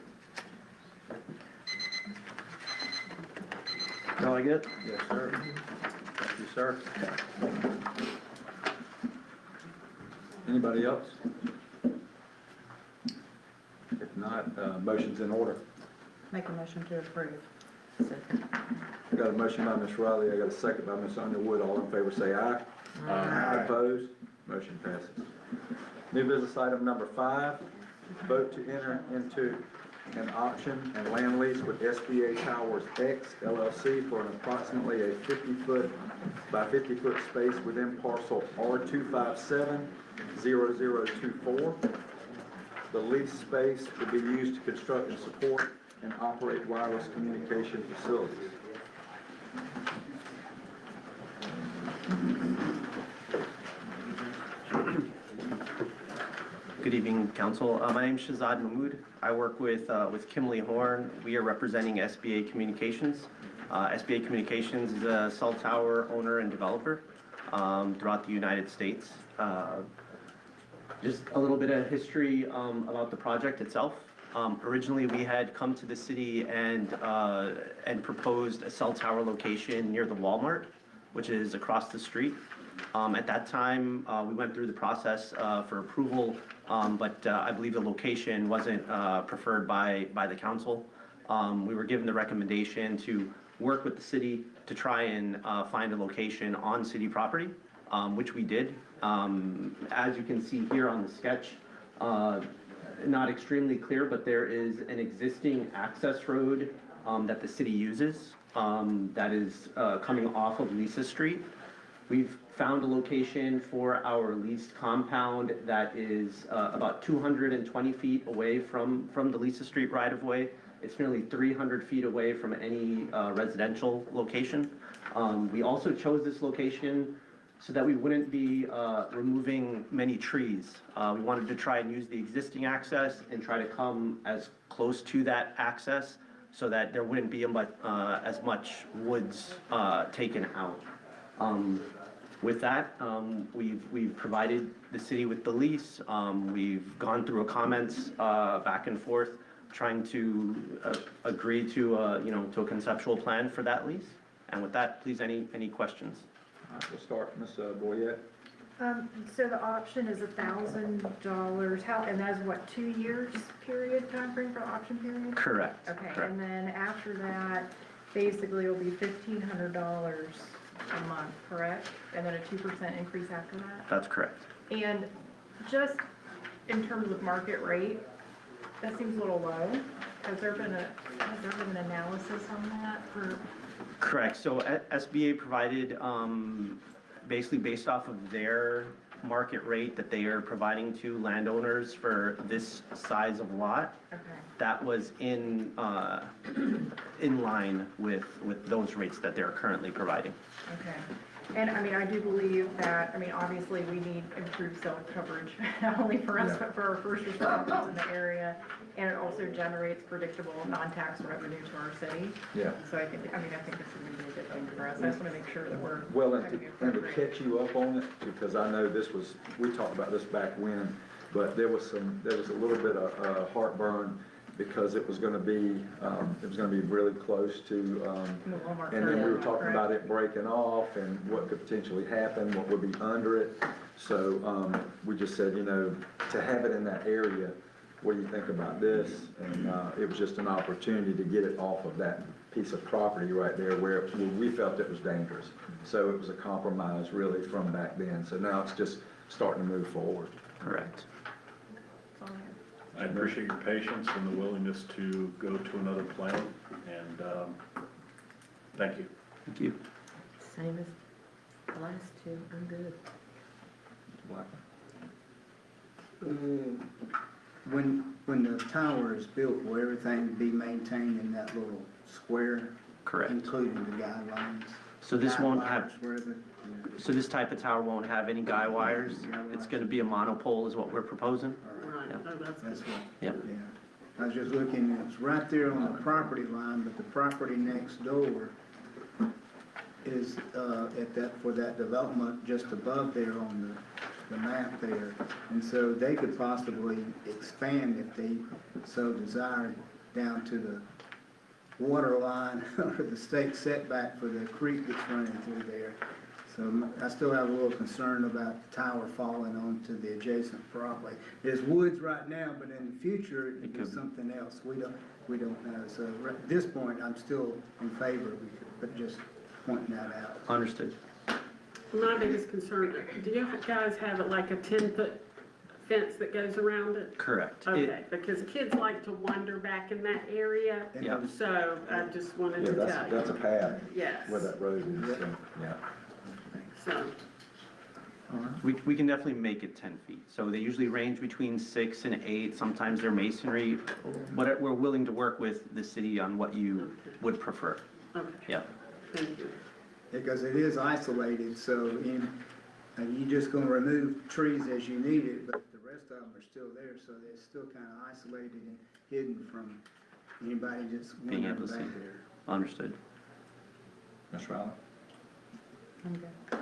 All I get? Yes, sir. Thank you, sir. Anybody else? If not, motion's in order. Make a motion to approve. Second. I got a motion by Ms. Riley, I got a second by Ms. Underwood. All in favor say aye. Aye. Opposed? Motion passes. New business item number 5, vote to enter into an option and land lease with SBA Towers X LLC for an approximately a 50-foot by 50-foot space within parcel R2570024. The lease space will be used to construct and support and operate wireless communication facilities. Good evening, Council. My name is Shazad Mahmood. I work with Kimberly Horn. We are representing SBA Communications. SBA Communications is a cell tower owner and developer throughout the United States. Just a little bit of history about the project itself. Originally, we had come to the city and proposed a cell tower location near the Walmart, which is across the street. At that time, we went through the process for approval, but I believe the location wasn't preferred by the council. We were given the recommendation to work with the city to try and find a location on city property, which we did. As you can see here on the sketch, not extremely clear, but there is an existing access road that the city uses that is coming off of Lisa Street. We've found a location for our leased compound that is about 220 feet away from the Lisa Street right-of-way. It's nearly 300 feet away from any residential location. We also chose this location so that we wouldn't be removing many trees. We wanted to try and use the existing access and try to come as close to that access so that there wouldn't be as much woods taken out. With that, we've provided the city with the lease. We've gone through a comments back and forth trying to agree to, to a conceptual plan for that lease. And with that, please, any questions? All right, we'll start, Ms. Boyette. So the option is $1,000, and that's what, 2 years period, timeframe for the option period? Correct. Okay, correct. and then after that, basically it'll be $1,500 a month, correct? And then a 2% increase after that? That's correct. And just in terms of market rate, that seems a little low. Has there been an analysis on that for? Correct. So SBA provided, basically based off of their market rate that they are providing to landowners for this size of lot, Okay. that was in line with those rates that they're currently providing. Okay. And I mean, I do believe that, I mean, obviously we need improved cell coverage, not only for us, but for our first responders in the area. And it also generates predictable non-tax revenue to our city. Yeah. So I think this is going to be a good thing for us. I just want to make sure that we're. Well, and having to appropriate- catch you up on it, because I know this was, we talked about this back when, but there was a little bit of heartburn because it was gonna be really close to, In the Walmart and then we were parking lot, talking correct? about it breaking off and what could potentially happen, what would be under it. So, we just said, to have it in that area, what do you think about this? And, it was just an opportunity to get it off of that piece of property right there where we felt it was dangerous. So it was a compromise really from back then. So now it's just starting to move forward. Correct. That's all I have. I appreciate your patience and the willingness to go to another plan, and thank you. Thank you. Same as the last two, I'm good. When the tower is built, will everything be maintained in that little square? Correct. Including the guidelines? So this won't have, Guidelines, wherever- so this type of tower won't have any guy wires. It's gonna be a monopole is what we're proposing. Right, oh, that's That's what, Yep. yeah. I was just looking, it's right there on the property line, but the property next door is, for that development just above there on the map there. And so they could possibly expand if they so desired down to the water line or the state setback for the creek that's running through there. So I still have a little concern about the tower falling onto the adjacent property. There's woods right now, but in the future, it could be something else. We don't know. So at this point, I'm still in favor, but just pointing that out. Understood. My biggest concern, do you guys have like a 10-foot fence that goes around it? Correct. Okay, because kids like to wander back in that area, Yeah. so I just wanted Yeah, to tell you. that's a path Yes, where that road is, so, yeah. so, We can definitely make it 10 feet. So they usually range between 6 and 8. Sometimes they're masonry. But we're willing to work with the city on what you would prefer. okay, Yeah. thank you. Because it is isolated, so you're just gonna remove trees as you need it, but the rest of them are still there, so they're still kind of isolated and hidden from anybody just Being wandering able to back see. there. Understood. Ms. Riley? I'm good.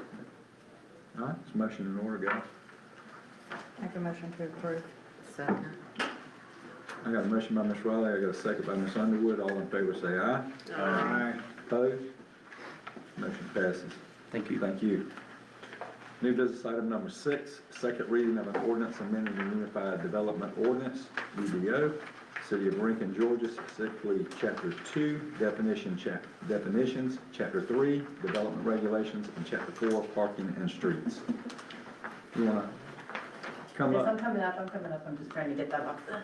All right, it's motion in order, guys. Make a motion to approve. Second. I got a motion by Ms. Riley, I got a second by Ms. Underwood. All in favor say aye. Aye. Opposed? Motion passes. Thank you. Thank you. New business item number 6, second reading of an ordinance amending the Unified Development Ordinance, UDO, City of Rincon, Georgia, specifically Chapter 2, definitions, Chapter 3, development regulations, and Chapter 4, parking and streets. You want to come Yes, I'm up? coming up, I'm just trying to get that off the.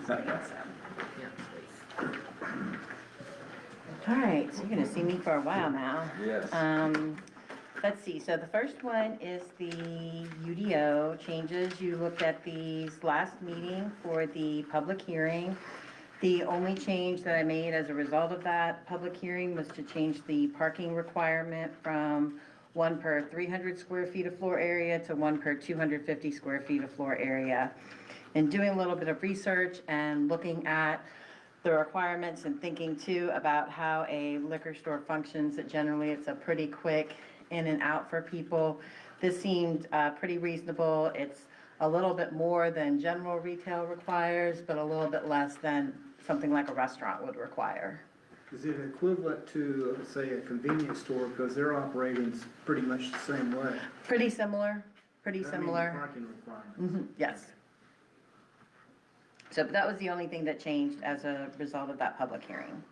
Yeah, please. All right, so you're gonna see me for a while now. Yes. Let's see, so the first one is the UDO changes. You looked at these last meeting for the public hearing. The only change that I made as a result of that public hearing was to change the parking requirement from 1 per 300 square feet of floor area to 1 per 250 square feet of floor area. And doing a little bit of research and looking at the requirements and thinking too about how a liquor store functions, that generally it's a pretty quick in and out for people. This seemed pretty reasonable. It's a little bit more than general retail requires, but a little bit less than something like a restaurant would require. Is it equivalent to, say, a convenience store, because their operating's pretty much the same way? Pretty similar, pretty I mean, similar. parking requirements. Yes. So that was the only thing that changed as a result of that public hearing.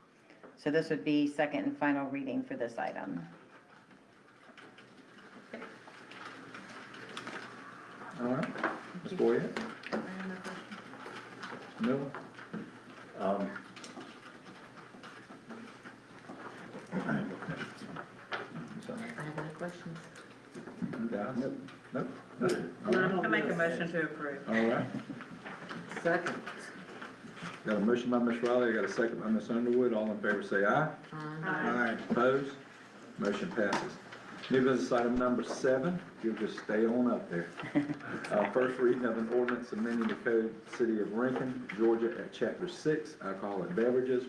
So this would be second and final reading for this item. All right, Ms. Boyer? Miller? I have no questions. Guys? Nope. Nope. I make a motion to approve. All right. Second. Got a motion by Ms. Riley, got a second by Ms. Underwood. All in favor say aye. Aye. Opposed? Motion passes. New business item number 7, you'll just stay on up there. First reading of an ordinance amending the code, City of Rincon, Georgia, at Chapter 6, alcoholic beverages,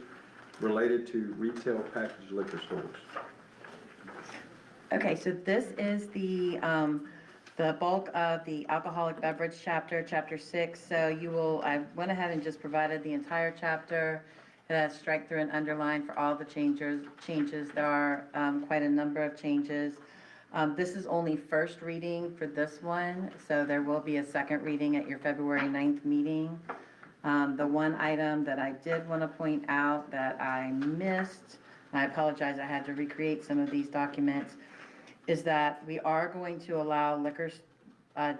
related to retail packaged liquor stores. Okay, so this is the bulk of the alcoholic beverage chapter, chapter 6. So you will, I went ahead and just provided the entire chapter. It has strike through and underline for all the changes. There are quite a number of changes. This is only first reading for this one, so there will be a second reading at your February 9th meeting. The one item that I did want to point out that I missed, and I apologize, I had to recreate some of these documents, is that we are going to allow liquor,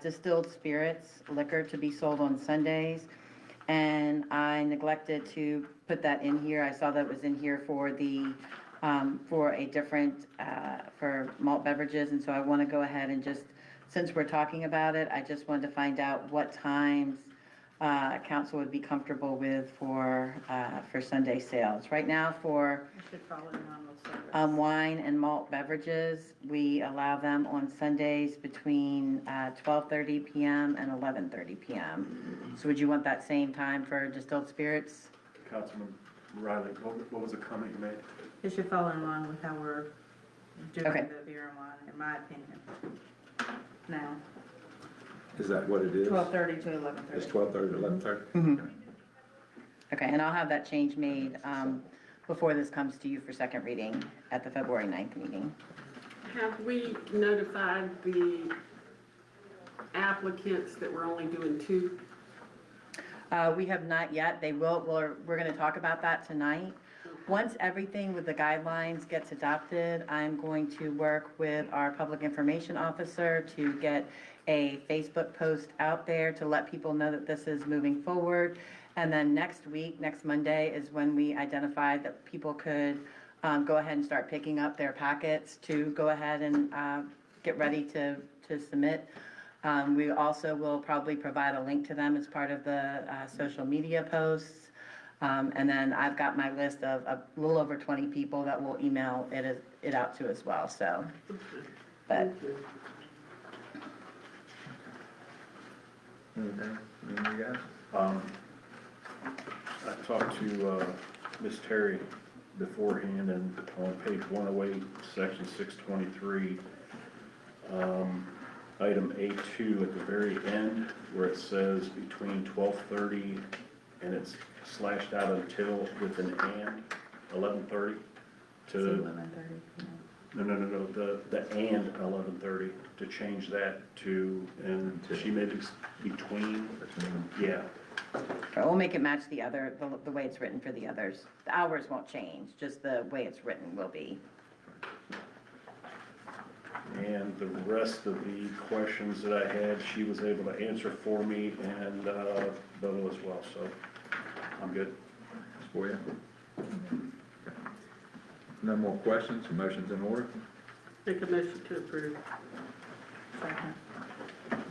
distilled spirits, liquor to be sold on Sundays. And I neglected to put that in here. I saw that it was in here for the, for a different, for malt beverages. And so I want to go ahead and just, since we're talking about it, I just wanted to find out what times council would be comfortable with for Sunday sales. Right now for wine and malt beverages, we allow them on Sundays between 12:30 p.m. and 11:30 p.m. So would you want that same time for distilled spirits? Councilman Riley, what was the comment you made? It should fall in line with how we're doing Okay. the beer and wine, in my opinion. Now, Is that what it is? 12:30 to 11:30. It's 12:30 to 11:30? Mm-hmm. Okay, and I'll have that change made before this comes to you for second reading at the February 9th meeting. Have we notified the applicants that we're only doing 2? We have not yet. They will, we're gonna talk about that tonight. Once everything with the guidelines gets adopted, I'm going to work with our public information officer to get a Facebook post out there to let people know that this is moving forward. And then next week, next Monday, is when we identified that people could go ahead and start picking up their packets to go ahead and get ready to submit. We also will probably provide a link to them as part of the social media posts. And then I've got my list of a little over 20 people that will email it out to as well, so. But Anything you guys? I talked to Ms. Terry beforehand, and on page 108, section 623, item A2 at the very end, where it says between 12:30 and it's slashed out until with an and 11:30 to 11:30. no, the and 11:30 to change that to, and she made it between, yeah. we'll make it match the other, the way it's written for the others. The hours won't change, just the way it's written will be. And the rest of the questions that I had, she was able to answer for me, and Bobo as well, so I'm good. For you. No more questions, motion's in order. Make a motion to approve. Second.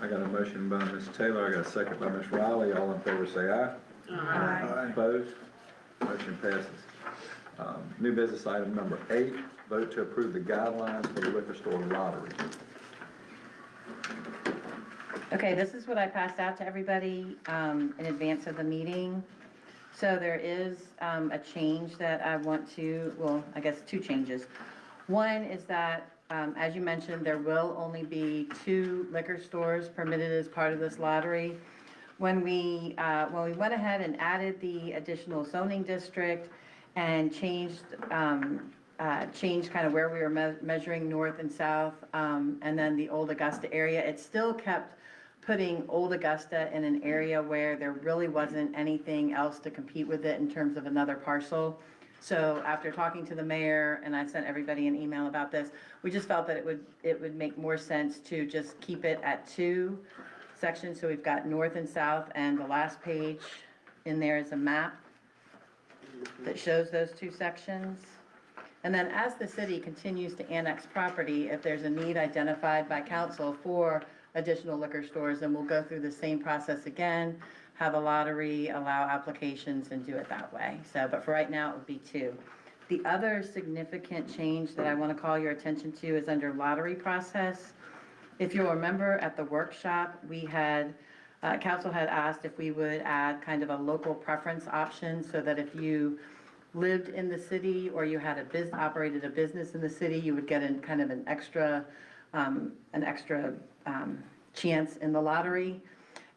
I got a motion by Ms. Taylor, I got a second by Ms. Riley, all in favor say aye. Aye. Opposed? Motion passes. New business item number 8, vote to approve the guidelines for the liquor store lottery. Okay, this is what I passed out to everybody in advance of the meeting. So there is a change that I want to, well, I guess 2 changes. One is that as you mentioned, there will only be 2 liquor stores permitted as part of this lottery. When we went ahead and added the additional zoning district and changed kind of where we were measuring north and south, and then the Old Augusta area, it still kept putting Old Augusta in an area where there really wasn't anything else to compete with it in terms of another parcel. So after talking to the mayor, and I sent everybody an email about this, we just felt that it would make more sense to just keep it at 2 sections. So we've got north and south, and the last page in there is a map that shows those 2 sections. And then as the city continues to annex property, if there's a need identified by council for additional liquor stores, then we'll go through the same process again, have a lottery, allow applications, and do it that way. So, but for right now, it would be 2. The other significant change that I want to call your attention to is under lottery process. If you'll remember at the workshop, we had, council had asked if we would add kind of a local preference option so that if you lived in the city or you had operated a business in the city, you would get kind of an extra chance in the lottery.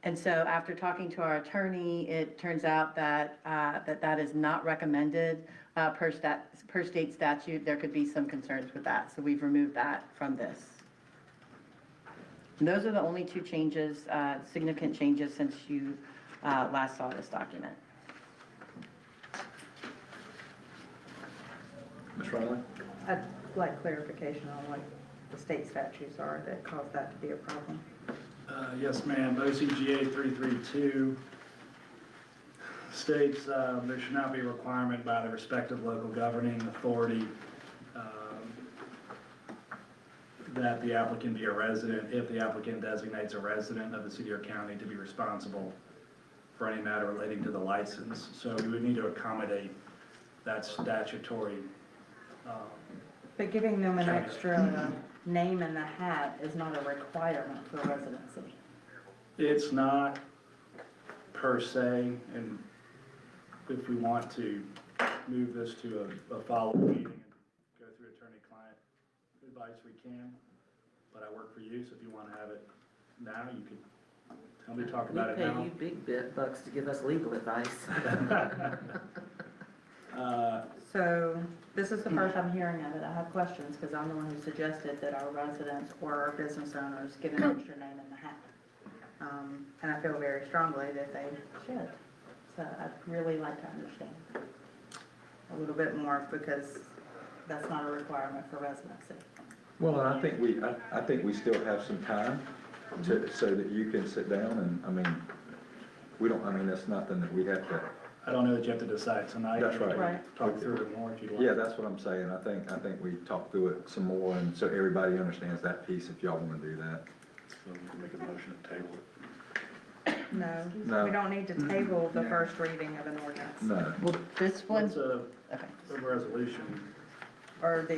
And so after talking to our attorney, it turns out that that is not recommended per state statute. There could be some concerns with that, so we've removed that from this. And those are the only 2 changes, significant changes since you last saw this document. Ms. Riley? I'd like clarification on what the state statutes are that cause that to be a problem. Yes, ma'am. OCGA 332 states there should not be a requirement by the respective local governing authority that the applicant be a resident if the applicant designates a resident of the city or county to be responsible for any matter relating to the license. So we would need to accommodate that statutory. But giving them an extra name in the hat is not a requirement for residency. It's not per se, and if we want to move this to a follow-up meeting and go through attorney-client advice, we can, but I work for you, so if you want to have it now, you can tell me to talk about it now. We pay you big bucks to give us legal advice. So this is the first I'm hearing of it. I have questions because I'm the one who suggested that our residents or our business owners get an extra name in the hat. And I feel very strongly that they should. So I'd really like to understand a little bit more because that's not a requirement for residency. Well, and I think we still have some time so that you can sit down and, that's nothing that we have to. I don't know that you have to decide tonight. That's right. Right. Talk through it more if you'd like. Yeah, that's what I'm saying. I think we talk through it some more and so everybody understands that piece if y'all want to do that. So we can make a motion to table it. No. We don't need to table the first reading of an ordinance. No. Well, this one, What's a okay. resolution? Or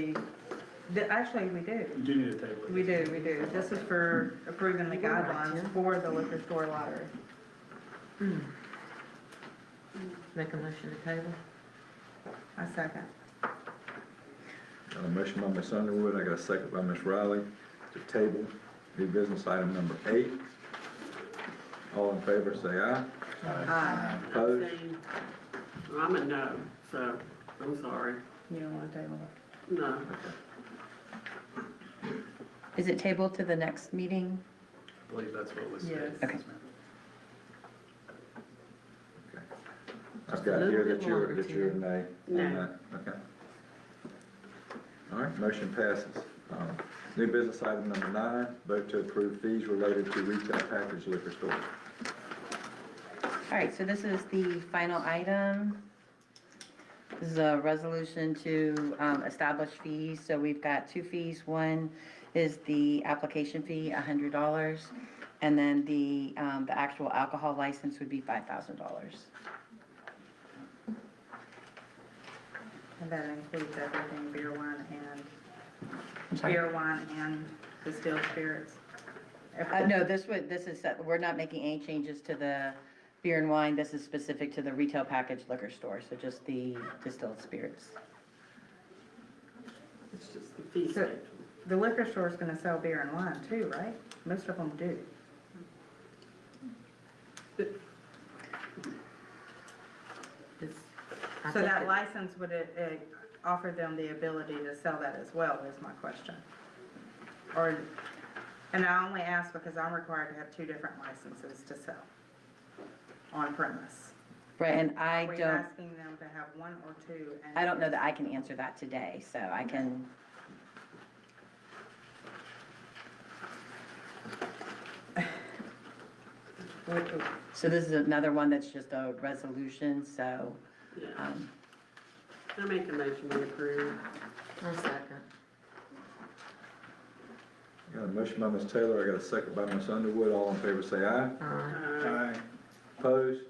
actually, we do. You do need to table it. We do. This is for approving the guidelines for the liquor store lottery. Make a motion to table? I second. Got a motion by Ms. Underwood, I got a second by Ms. Riley to table new business item number 8. All in favor, say aye. Aye. Opposed? I'm a no, so I'm sorry. You don't want to table it? No. Is it tabled to the next meeting? I believe that's what was Yes. said. Okay. Yes, ma'am. I've got here that you're a nay No. on that, okay. All right, motion passes. New business item number 9, vote to approve fees related to retail packaged liquor stores. All right, so this is the final item. This is a resolution to establish fees. So we've got 2 fees. One is the application fee, $100, and then the actual alcohol license would be $5,000. And that includes everything, beer, wine, and distilled spirits. No, this is, we're not making any changes to the beer and wine. This is specific to the retail packaged liquor store, so just the distilled spirits. It's just the fee So- schedule. the liquor store's gonna sell beer and wine too, right? Most of them do. It's- I So think that it- license would offer them the ability to sell that as well, is my question. Or, and I only ask because I'm required to have 2 different licenses to sell on premise. Right, and I Are we don't, asking them to have 1 or 2? And I don't know that I can answer that today, so I can, so this is another one that's just a resolution, so, um, I make a motion to approve. I'll second. Got a motion by Ms. Taylor, I got a second by Ms. Underwood, all in favor say aye. Aye. Aye. Opposed?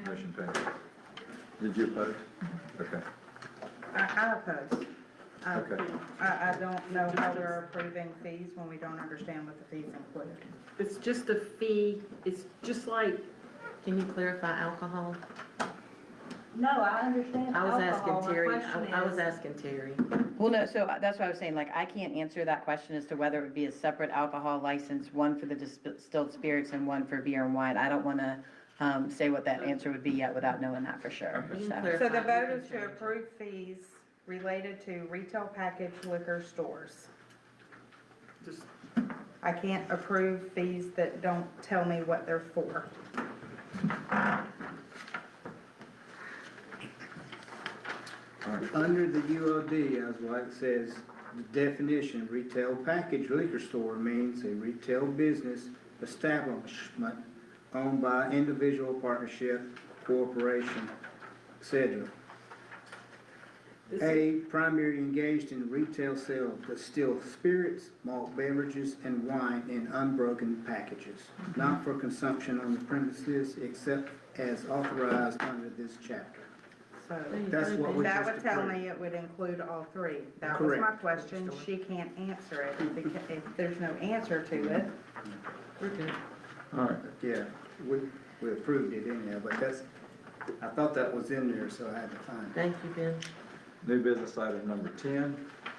Motion passes. Did you oppose? Okay. I oppose. Okay. I don't know how we're approving fees when we don't understand what the fees include. It's just a fee, it's just like, Can you clarify alcohol? No, I understand I was asking Terry, I was asking Terry. well, no, so that's what I was saying, like, I can't answer that question as to whether it would be a separate alcohol license, one for the distilled spirits and one for beer and wine. I don't wanna, say what that answer would be yet without knowing that for sure, You can so. clarify. So the You vote can is to change it. approve fees related to retail package liquor stores. just, I can't approve fees that don't tell me what they're for. Under the UOD, as like it says, the definition, retail package liquor store means a retail business establishment owned by individual partnership, corporation, etc. A, primarily engaged in retail sale of distilled spirits, malt beverages, and wine in unbroken packages, not for consumption on the premises except as authorized under this chapter. So That's what we that just would tell approved. me it would include all 3. That was my Correct. question. She can't answer it because if there's no answer to it. We're good. All right. Yeah, we approved it anyhow, but that's, I thought that was in there, so I had to find it. Thank you, Ben. New business item number 10,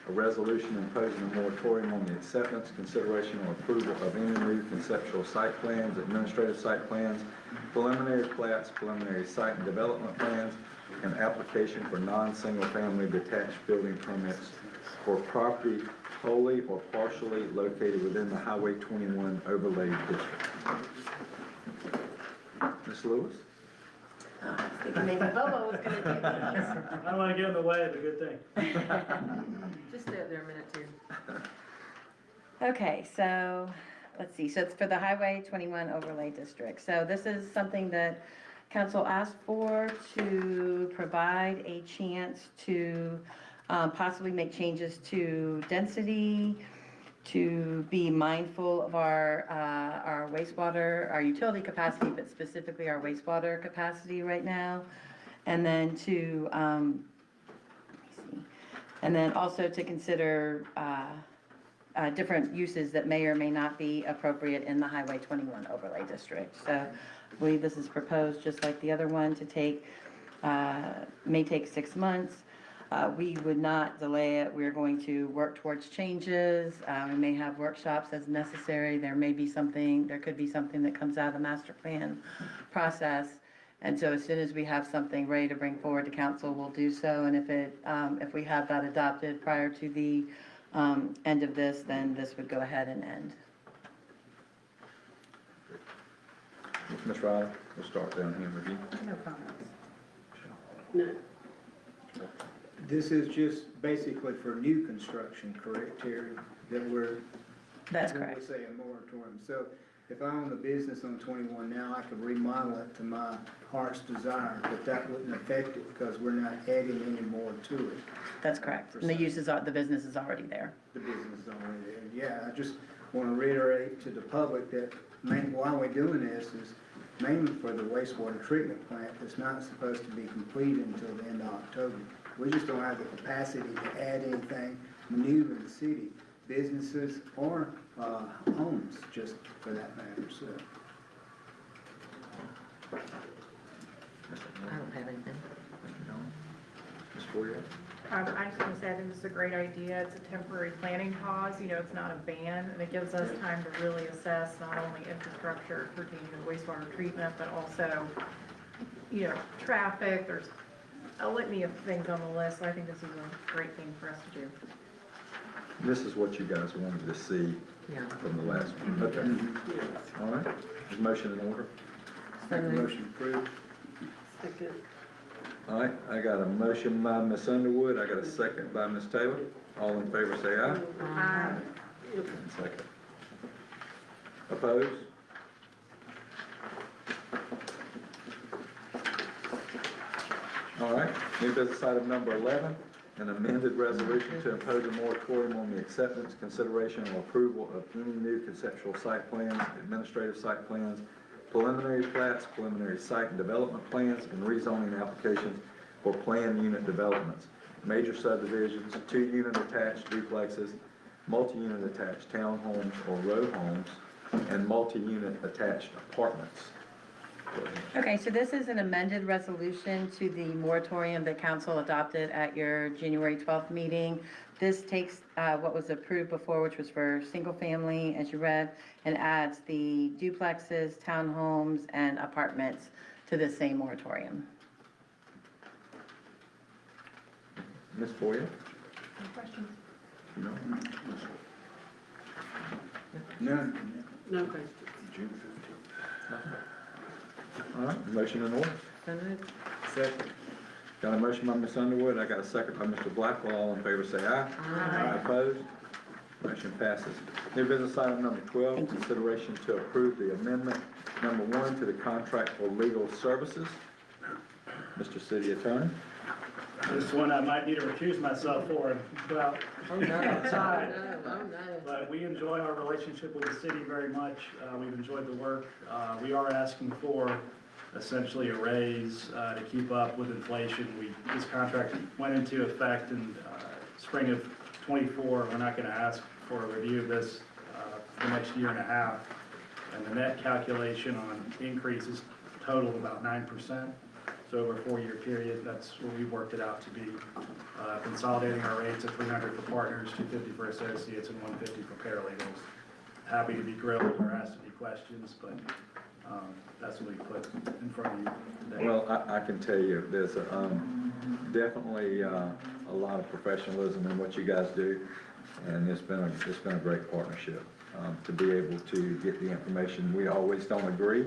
a resolution imposing a moratorium on the acceptance, consideration, or approval of any new conceptual site plans, administrative site plans, preliminary plats, preliminary site and development plans, and application for non-single-family detached building permits for property wholly or partially located within the Highway 21 overlay district. Ms. Lewis? Maybe Bobo was gonna do these. I don't want to get in the way of a good thing. Just stay up there a minute, too. Okay, so, let's see, so it's for the Highway 21 overlay district. So this is something that council asked for to provide a chance to possibly make changes to density, to be mindful of our wastewater, our utility capacity, but specifically our wastewater capacity right now. And then to, let me see, and then also to consider different uses that may or may not be appropriate in the Highway 21 overlay district. So I believe this is proposed, just like the other one, to take, may take 6 months. We would not delay it. We're going to work towards changes. We may have workshops as necessary. There may be something, there could be something that comes out of the master plan process. And so as soon as we have something ready to bring forward to council, we'll do so. And if we have that adopted prior to the end of this, then this would go ahead and end. Ms. Riley, we'll start down here with you. No comments. no, This is just basically for new construction, correct, Terry? That we're. That's that correct. we say a moratorium. So if I own a business on 21 now, I could remodel it to my heart's desire, but that wouldn't affect it because we're not adding any more to it. That's correct. And the uses are, the business is already there. The business is already there. Yeah, I just want to reiterate to the public that why we're doing this is mainly for the wastewater treatment plant that's not supposed to be completed until the end of October. We just don't have the capacity to add anything new in the city, businesses or homes, just for that matter, so. I don't have anything. Ms. Florio? I just want to say, I think this is a great idea. It's a temporary planning pause, it's not a ban, and it gives us time to really assess not only infrastructure pertaining to wastewater treatment, but also, traffic. There's a litany of things on the list, so I think this is a great thing for us to do. This is what you guys wanted to see Yeah. from the last one. Okay. All right. Is motion in order? So moved. Motion approved. All right, I got a motion by Ms. Underwood, I got a second by Ms. Taylor. All in favor, say aye. Second. Opposed? All right, new business item number 11, an amended resolution to impose a moratorium on the acceptance, consideration, or approval of any new conceptual site plans, administrative site plans, preliminary plats, preliminary site and development plans, and rezoning applications for planned unit developments, major subdivisions, 2-unit attached duplexes, multi-unit attached townhomes or row homes, and multi-unit attached apartments. Go ahead. Okay, so this is an amended resolution to the moratorium that council adopted at your January 12th meeting. This takes what was approved before, which was for single family, as you read, and adds the duplexes, townhomes, and apartments to the same moratorium. Ms. Boyer? Any questions? No? None. No questions. June 15th. All right, motion in order? So moved. Second. Got a motion by Ms. Underwood, I got a second by Mr. Blackwell, all in favor say aye. Aye. Opposed? Motion passes. New business item number 12, consideration to approve the amendment number 1 to the contract for legal services. Mr. City Attorney? This one I might need to recuse myself for, well, Oh, no. outside. Oh, no. But we enjoy our relationship with the city very much. We've enjoyed the work. We are asking for essentially a raise to keep up with inflation. This contract went into effect in spring of '24. We're not going to ask for a review of this for the next year and a half. And the net calculation on increases totaled about 9%. So over a 4-year period, that's what we worked it out to be. Consolidating our rates at $300 for partners, $250 for associates, and $150 for paralegals. Happy to be grilled or asked any questions, but that's what we put in front of you today. Well, I can tell you, there's definitely a lot of professionalism in what you guys do, and it's been a great partnership. To be able to get the information, we always don't agree,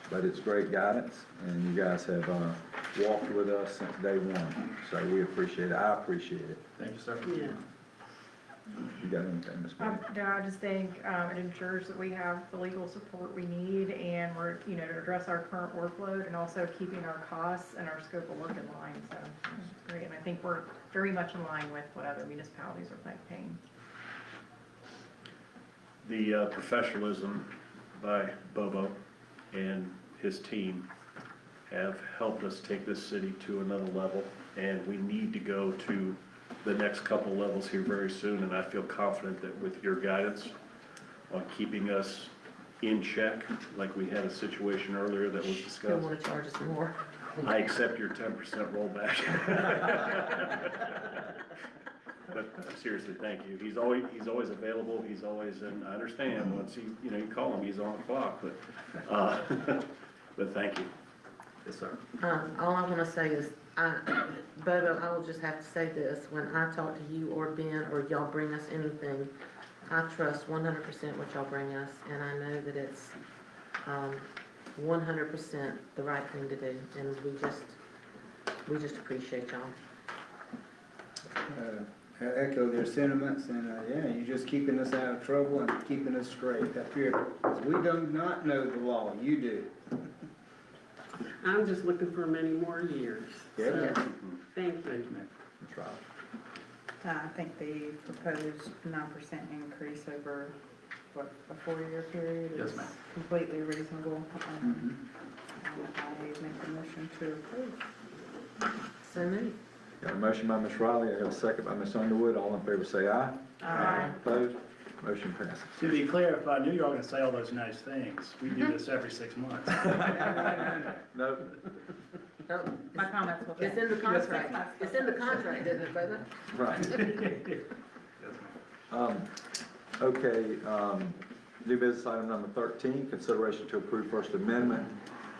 but it's great guidance, and you guys have walked with us since day one, so we appreciate it. I appreciate it. Thank you, sir. Yeah. You got anything, Ms. Boyd? No, I just think it ensures that we have the legal support we need, and we're, to address our current workload, and also keeping our costs and our scope of work in line, so it's great. And I think we're very much in line with what other municipalities are paying. The professionalism by Bobo and his team have helped us take this city to another level, and we need to go to the next couple levels here very soon, and I feel confident that with your guidance on keeping us in check, like we had a situation earlier that was Don't discussed, want to charge us more. I accept your 10% rollback. But seriously, thank you. He's always available. He's always, and I understand once you call him, he's on the clock. But thank you. Yes, sir. All I want to say is, Bobo, I will just have to say this, when I talk to you or Ben, or y'all bring us anything, I trust 100% what y'all bring us, and I know that it's 100% the right thing to do, and we just appreciate y'all. I echo their sentiments, and yeah, you're just keeping us out of trouble and keeping us straight up here. 'Cause we do not know the law, you do. I'm just looking for many more years. Yeah. So, thank you. That's right. I think the proposed 9% increase over, a 4-year period Yes, is ma'am. completely reasonable. I make a motion to approve. So moved. Got a motion by Ms. Riley, I got a second by Ms. Underwood, all in favor say aye. Aye. Opposed? Motion passes. To be clear, if I knew you were going to say all those nice things, we do this every 6 months. No, Oh, My comments will. it's in the contract. It's in the contract, isn't it, brother? Right. Okay, new business item number 13, consideration to approve First Amendment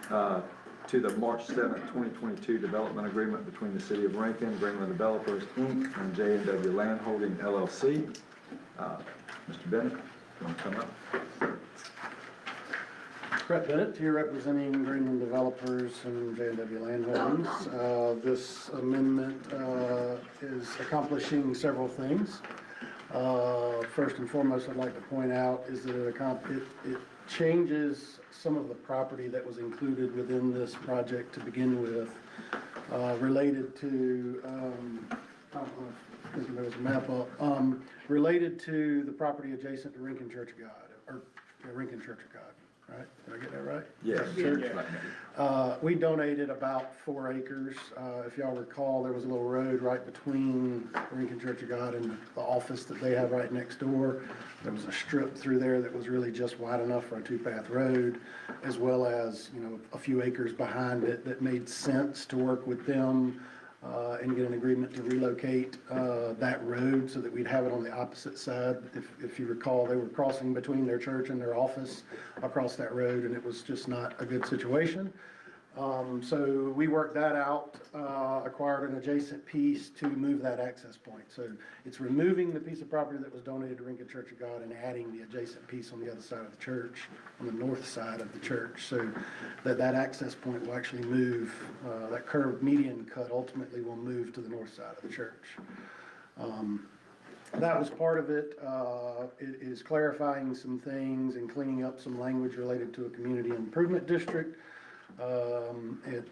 to the March 7th, 2022 development agreement between the City of Rincon, Greenland Developers, Inc., and J&W Land Holding, LLC. Mr. Bennett, you want to come up? Brett Bennett, here representing Greenland Developers and J&W Land Holdings. This amendment is accomplishing several things. First and foremost, I'd like to point out is that it changes some of the property that was included within this project to begin with, related to, I don't know if there was a map up, related to the property adjacent to Rincon Church of God, or Rincon Church of God. Right? Did I get that right? Yes. Church? We donated about 4 acres. If y'all recall, there was a little road right between Rincon Church of God and the office that they have right next door. There was a strip through there that was really just wide enough for a 2-path road, as well as, a few acres behind it that made sense to work with them and get an agreement to relocate that road so that we'd have it on the opposite side. If you recall, they were crossing between their church and their office across that road, and it was just not a good situation. So we worked that out, acquired an adjacent piece to move that access point. So it's removing the piece of property that was donated to Rincon Church of God and adding the adjacent piece on the other side of the church, on the north side of the church, so that access point will actually move, that curved median cut ultimately will move to the north side of the church. That was part of it. It is clarifying some things and cleaning up some language related to a community improvement district.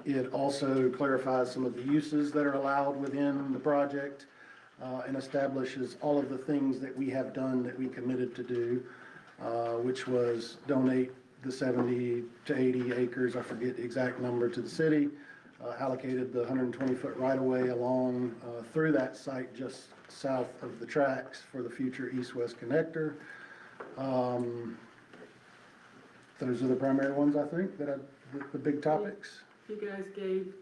It also clarifies some of the uses that are allowed within the project, and establishes all of the things that we have done that we committed to do, which was donate the 70 to 80 acres, I forget the exact number, to the city, allocated the 120-foot right-of-way along through that site just south of the tracks for the future east-west connector. Those are the primary ones, I think, the big topics. You guys gave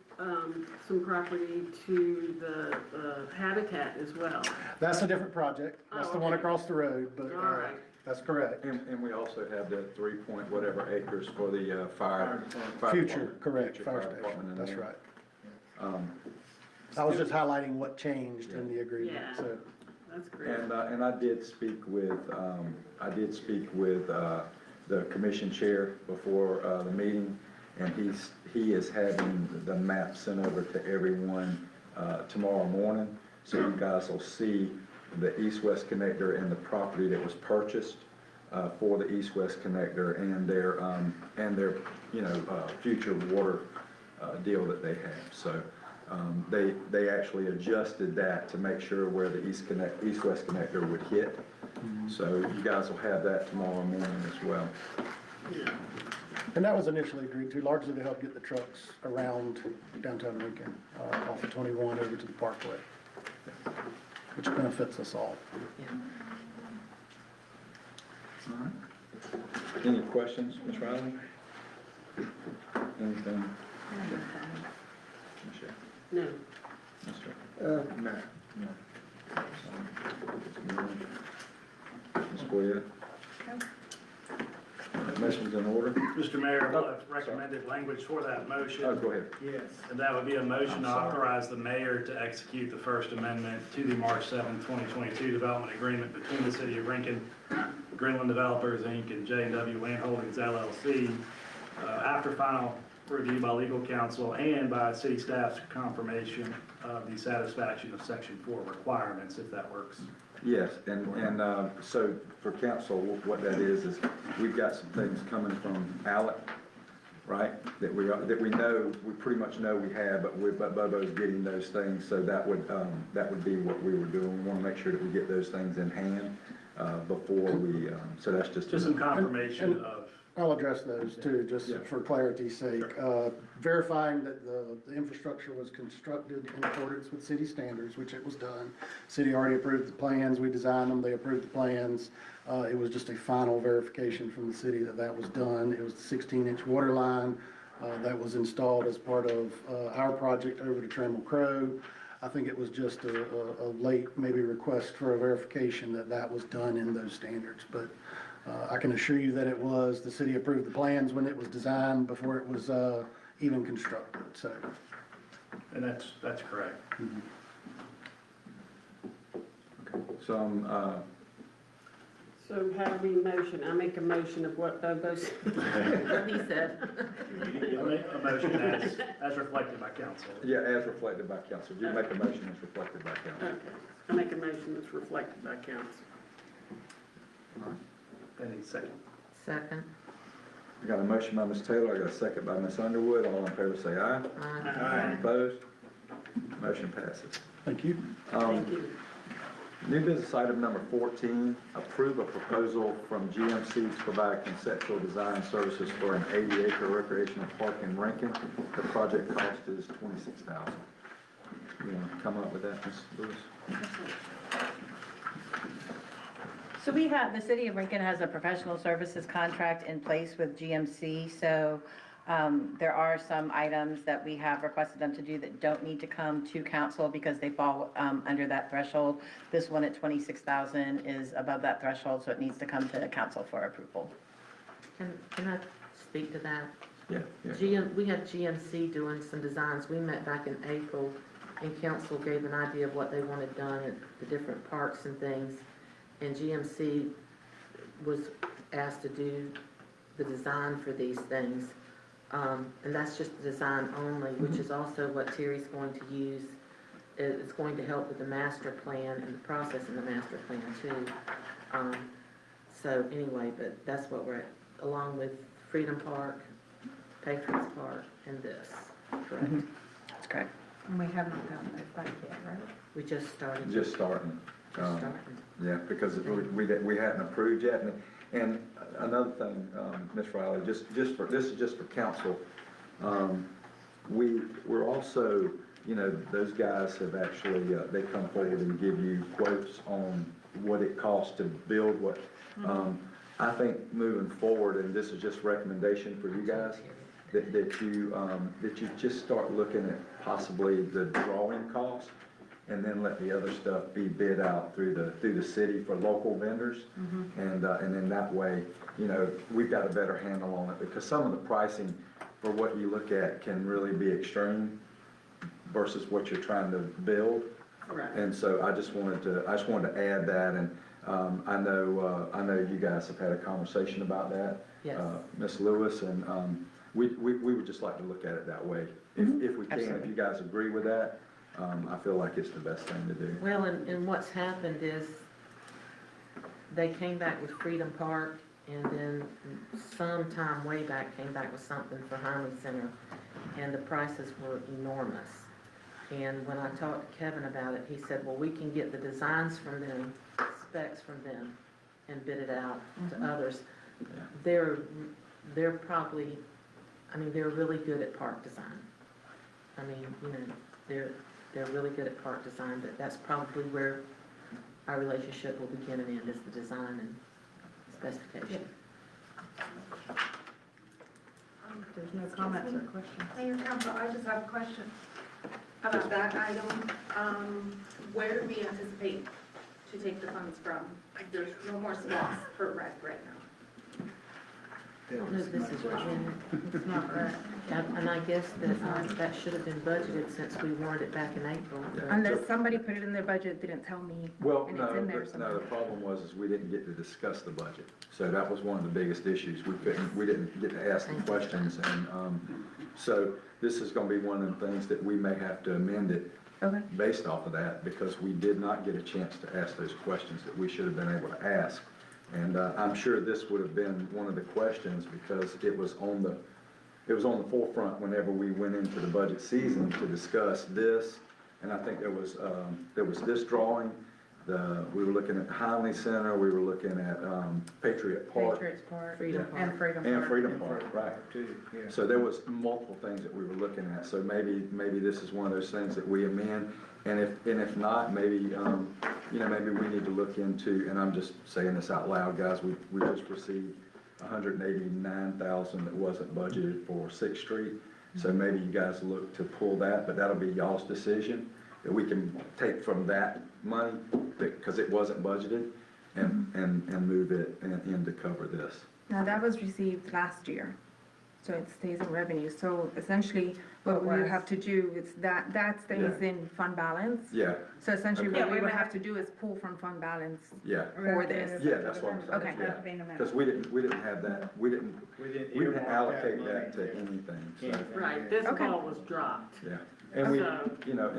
some property to the Habitat as well. That's a different project. That's the one okay. across the road, but All right. that's correct. And we also have the 3 point whatever acres for the fire Future, department. correct, Future fire department station, in that's there. right. I was just highlighting what changed in the agreement, Yeah. so. That's great. And I did speak with, the commission chair before, the meeting, and he is having the map sent over to everyone, tomorrow morning. So you guys will see the east-west connector and the property that was purchased, for the east-west connector and their, future water, deal that they have. So, they actually adjusted that to make sure where the east-west connector would hit. So you guys will have that tomorrow morning as well. And that was initially agreed to, largely to help get the trucks around downtown Rincon, off of 21 over to the Parkway, which benefits us all. All right. Any questions, Ms. Riley? Anything? Michelle? No. Mr. No. Ms. Boyer? Motion's in order. Mr. Mayor, I've recommended language for that motion. Oh, go ahead. Yes. And that would be a motion to authorize the mayor to execute the First Amendment to the March 7, 2022 development agreement between the City of Rincon, Greenland Developers, Inc., and J&W Land Holdings, LLC, after final review by legal counsel and by city staff's confirmation of the satisfaction of Section 4 requirements, if that works. Yes, and so for council, what that is we've got some things coming from Alec, right? That we know, we pretty much know we have, but Bobo's getting those things, so that would be what we were doing. We want to make sure that we get those things in hand before we, so that's just Just some confirmation of. I'll address those too, just for clarity's sake. Verifying that the infrastructure was constructed in accordance with city standards, which it was done. City already approved the plans, we designed them, they approved the plans. It was just a final verification from the city that was done. It was the 16-inch water line, that was installed as part of our project over to Trammell Crow. I think it was just a late maybe request for a verification that that was done in those standards. But I can assure you that it was. The city approved the plans when it was designed before it was even constructed, so. And that's correct. So, So how do we motion? I make a motion of what Douglas. What he said. I make a motion as reflected by council. yeah, as reflected by council. You make a motion as reflected by council. Okay, I make a motion that's reflected by council. Any second. Second. I got a motion by Ms. Taylor, I got a second by Ms. Underwood. All in favor say aye. Aye. Opposed? Motion passes. Thank you. Thank you. New business item number 14, approve a proposal from GMC to provide conceptual design services for an 80-acre recreational park in Rincon. The project cost is $26,000. You want to come up with that, Ms. Lewis? So we have, the city of Rincon has a professional services contract in place with GMC, so there are some items that we have requested them to do that don't need to come to council because they fall under that threshold. This one at 26,000 is above that threshold, so it needs to come to council for approval. Can I speak to that? Yeah. We had GMC doing some designs. We met back in April, and council gave an idea of what they wanted done at the different parks and things. And GMC was asked to do the design for these things. And that's just the design only, which is also what Terry's going to use. It's going to help with the master plan and the process in the master plan too. So anyway, but that's what we're at, along with Freedom Park, Patriots Park, and this, correct? That's correct. And we haven't gotten those back yet, right? We just started. Just starting. Starting. Yeah, because we hadn't approved yet. And another thing, Ms. Riley, this is just for council. We're also, you know, those guys have actually, they come forward and give you quotes on what it costs to build what. I think moving forward, and this is just recommendation for you guys, that you just start looking at possibly the drawing cost, and then let the other stuff be bid out through the city for local vendors. And then that way, you know, we've got a better handle on it, because some of the pricing for what you look at can really be extreme versus what you're trying to build. Right. And so I just wanted to add that, and I know you guys have had a conversation about that. Yes. Ms. Lewis, and we would just like to look at it that way. If we can, if you guys agree with that, I feel like it's the best thing to do. Well, and what's happened is they came back with Freedom Park, and then sometime way back came back with something for Heinley Center, and the prices were enormous. And when I talked to Kevin about it, he said, well, we can get the designs from them, specs from them, and bid it out to others. They're probably, I mean, they're really good at park design. I mean, you know, they're really good at park design, but that's probably where our relationship will begin and end, is the design and specification. If there's no comments or questions. Mayor Council, I just have a question about that item. Where do we anticipate to take the funds from? Like, there's no more slots per rec right now. I don't know if this is in, It's not right. and I guess that that should have been budgeted since we warned it back in April. Unless somebody put it in their budget, didn't tell me, Well, and no, it's in there the somewhere. problem was we didn't get to discuss the budget. So that was one of the biggest issues. We didn't get to ask the questions, and, so this is gonna be one of the things that we may have to amend it Okay. based off of that, because we did not get a chance to ask those questions that we should have been able to ask. And, I'm sure this would have been one of the questions, because it was on the forefront whenever we went into the budget season to discuss this. And I think there was this drawing, we were looking at the Heinley Center, we were looking at, Patriot Park. Patriots Park. Freedom Yeah. And Freedom And Park. Freedom Park, right. So there was multiple things that we were looking at, so maybe this is one of those things that we amend, and if not, maybe, you know, maybe we need to look into, and I'm just saying this out loud, guys, we just received $189,000 that wasn't budgeted for Sixth Street. So maybe you guys look to pull that, but that'll be y'all's decision, that we can take from that money, because it wasn't budgeted, and move it in to cover this. Now, that was received last year, so it stays in revenue. So essentially, what we have to do is that stays Yeah. in fund balance. Yeah, So essentially, Okay. what we would have to do is pull from fund balance yeah, for this. yeah, that's what I'm saying. Okay. Yeah. Because we didn't have that, we didn't allocate that to anything, so, Right, this Okay. ball was dropped. yeah. And we, So- you know,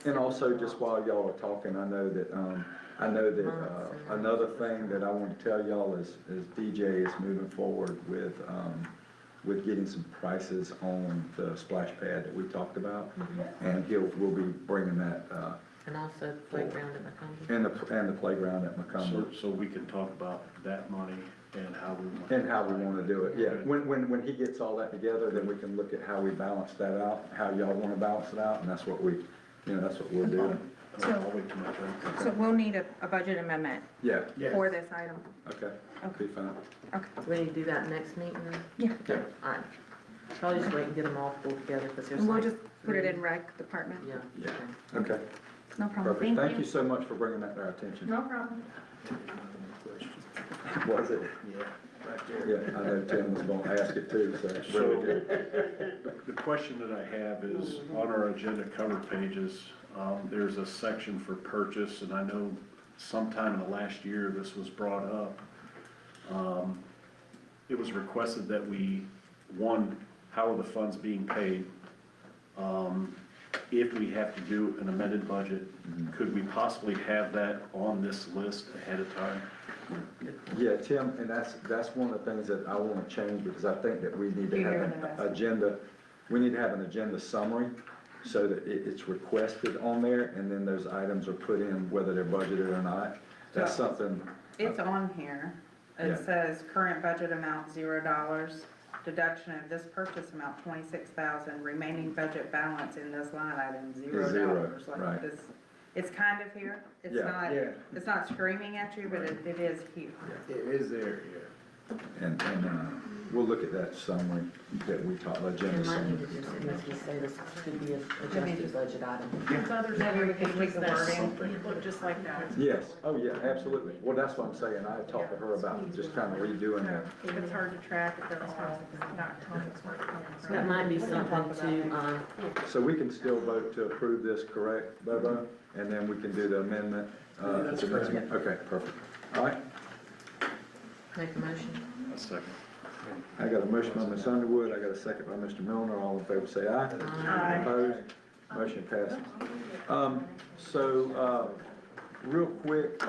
and also just while y'all are talking, I know that, another thing that I want to tell y'all is DJ is moving forward with getting some prices on the splash pad that we talked about. And we'll be bringing that, And also the playground at Macomb. and the playground at Macomb. So we can talk about that money and how we want. And how we want to do it, yeah. When he gets all that together, then we can look at how we balance that out, how y'all want to balance it out, and that's what that's what we're doing. I'll wait till my turn. So we'll need a budget amendment Yeah, for this item. okay, be fine. We need to do that next meeting then? Yeah. Yeah. All right. Probably just wait and get them all pulled together, because there's And we'll like just put it three. in rec department. Yeah. Yeah, okay, No problem. perfect. Thank you so much for bringing that to our attention. No problem. Was it? Yeah, right there. Yeah, I know Tim was going to ask it too, so it's really good. The question that I have is, on our agenda cover pages, there's a section for purchase, and I know sometime in the last year this was brought up. It was requested that how are the funds being paid? If we have to do an amended budget, could we possibly have that on this list ahead of time? Yeah, Tim, and that's one of the things that I want to change, because I think that we need to have an agenda summary, so that it's requested on there, and then those items are put in whether they're budgeted or not. That's something. It's on here. Yeah. It says current budget amount $0, deduction of this purchase amount $26,000, remaining budget balance in this line item $0. Zero, Like right. this- It's kind of here. It's Yeah. not, Yeah. it's not screaming at you, but it is here. It is there, yeah. And we'll look at that summary that we talked, agenda It might summary. need to just, say this could be an adjusted budget item. There's others that Maybe we are can tweak the wording. look just like that. Yes, oh yeah, absolutely. Well, that's what I'm saying. I talked to her about just kind of redoing that. It's hard to track if they're not telling us where it's coming from. That might be something to, So we can still vote to approve this, correct, Bobo? And then we can do the amendment, That's to the next correct. one? Okay, perfect. All right, make a motion. A second. I got a motion by Ms. Underwood, I got a second by Mr. Milner, all in favor say aye. Aye. Opposed? Motion passes. Real quick,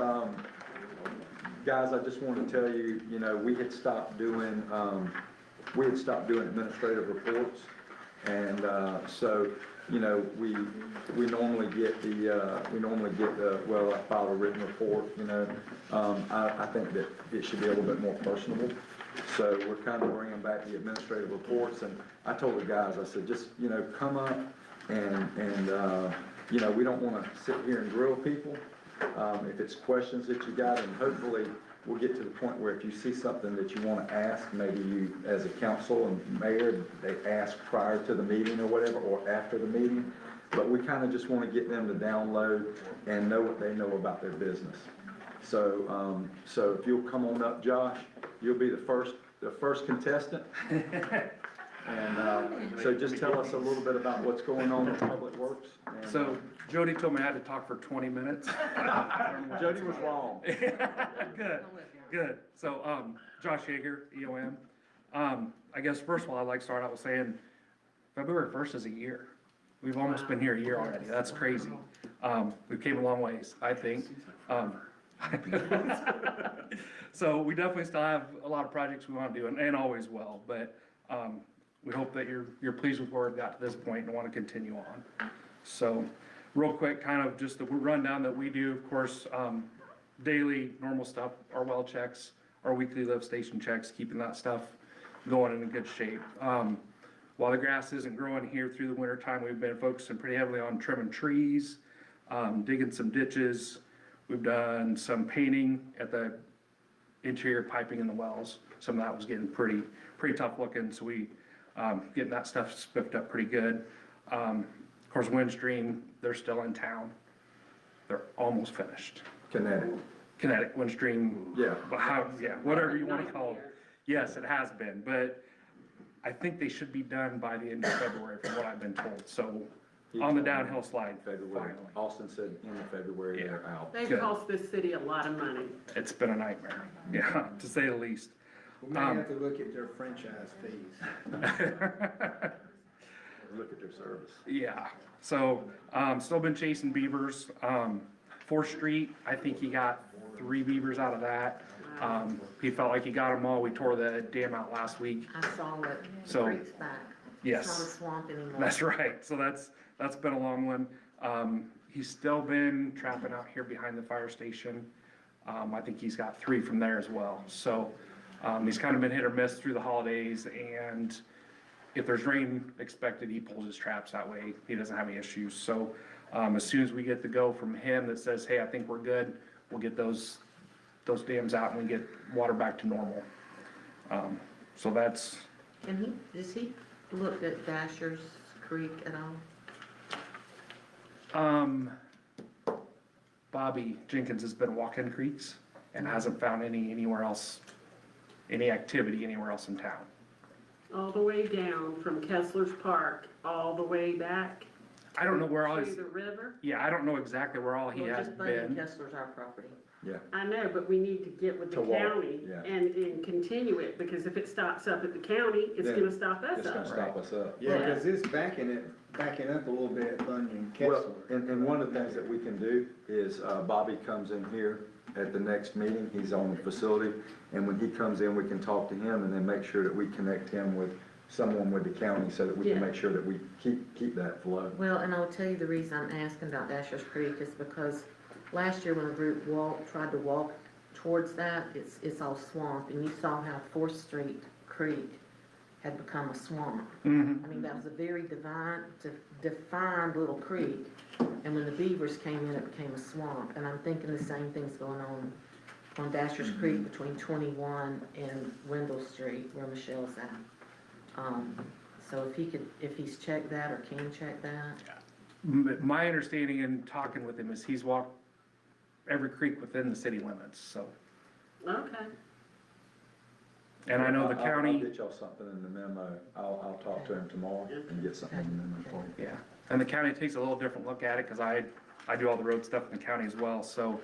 guys, I just want to tell you, we had stopped doing administrative reports. And, we normally get I file a written report, I think that it should be a little bit more personable. So we're kind of bringing back the administrative reports, and I told the guys, I said, just, come up and we don't want to sit here and grill people. If it's questions that you got, and hopefully we'll get to the point where if you see something that you want to ask, maybe you, as a council and mayor, they ask prior to the meeting or whatever, or after the meeting. But we kind of just want to get them to download and know what they know about their business. So, so if you'll come on up, Josh, you'll be the first contestant. And, so just tell us a little bit about what's going on in Public Works. And, So Jody told me I had to talk for 20 minutes. Jody was wrong. Good. So, Josh Yeager, EOM. I guess first of all, I'd like to start out with saying February 1st is a year. We've almost been here a year already. That's crazy. We've came a long ways, I think. So we definitely still have a lot of projects we want to do and always will, but, we hope that you're pleased with where we've got to this point and want to continue on. So real quick, kind of just the rundown that we do, of course, daily normal stuff, our well checks, our weekly lift station checks, keeping that stuff going in a good shape. While the grass isn't growing here through the winter time, we've been focusing pretty heavily on trimming trees, digging some ditches. We've done some painting at the interior piping in the wells. some of that was getting pretty tough looking, so we, getting that stuff spiffed up pretty good. Of course, Windstream, they're still in town. They're almost finished. Kinetic, Windstream. Yeah. Whatever you wanna call it. Yes, it has been, but I think they should be done by the end of February, from what I've been told, so on the downhill slide. February. Finally. Austin said end of February, they're out. They Good. cost this city a lot of money. It's been a nightmare, yeah, to say the least. We may have to look at their franchise fees. Look at their service. Yeah, so, still been chasing beavers. 4th Street, I think he got 3 beavers out of that. He felt like he got them all. We tore the dam out last week. I saw it, the So, creek's back. yes. It's not a swamp anymore. That's right, so that's been a long one. He's still been trapping out here behind the fire station. I think he's got 3 from there as well. So, he's kind of been hit or miss through the holidays, and if there's rain expected, he pulls his traps that way. He doesn't have any issues. So, as soon as we get the go from him that says, hey, I think we're good, we'll get those dams out and we get water back to normal. So that's, Does he look at Dasher's Creek at all? Bobby Jenkins has been walking creeks and hasn't found anywhere else, any activity anywhere else in town. All the way down from Kessler's Park, all the way back I don't know where all to his, the river. yeah, I don't know exactly where all he Well, has just Bunyan been. Kessler's our property. Yeah. I know, but we need to get with the To walk, county yeah. and continue it, because if it stops up at the county, it's Then gonna stop us It's gonna up. stop us up. Yeah, because it's backing up a little bit at Bunyan Well, Kessler. and one of the things that we can do is, Bobby comes in here at the next meeting, he's on the facility, and when he comes in, we can talk to him and then make sure that we connect him with someone with the county so that we can Yeah. make sure that we keep that flow. Well, and I'll tell you the reason I'm asking about Dasher's Creek is because last year when a group tried to walk towards that, it's all swamp, and you saw how 4th Street Creek had become a swamp. I mean, that was a very defined little creek, and when the beavers came in, it became a swamp, and I'm thinking the same thing's going on Dasher's Creek between 21 and Wendell Street, where Michelle's at. So if he's checked that or can check that. My understanding in talking with him is he's walked every creek within the city limits, so. Okay. And I know the I'll county, get y'all something in the memo, I'll talk to him tomorrow and get something in the memo for you. yeah, and the county takes a little different look at it, cause I do all the road stuff in the county as well, so,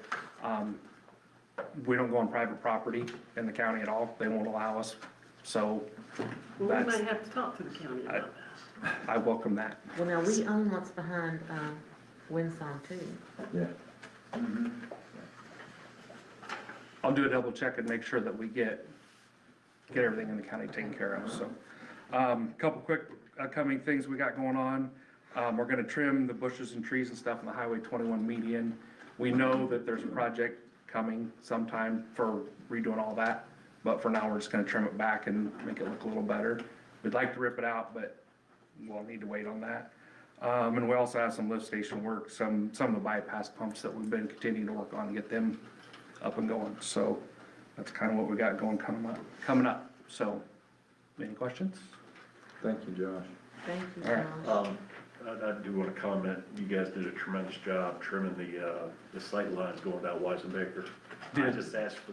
we don't go on private property in the county at all, they won't allow us, so Well, we that's, might have to talk to the county about that. I welcome that. Well, now, we own what's behind, Windsong too. Yeah. I'll do a double check and make sure that we get everything in the county taken care of, so. Couple quick upcoming things we got going on. We're gonna trim the bushes and trees and stuff on the Highway 21 median. We know that there's a project coming sometime for redoing all that, but for now, we're just gonna trim it back and make it look a little better. We'd like to rip it out, but we'll need to wait on that. And we also have some lift station work, some of the bypass pumps that we've been continuing to work on to get them up and going. So that's kind of what we got going coming up. So, any questions? Thank you, Josh. Thank you, All right. Josh. I do want to comment, you guys did a tremendous job trimming the sight lines going down Weisenbaker. I just asked for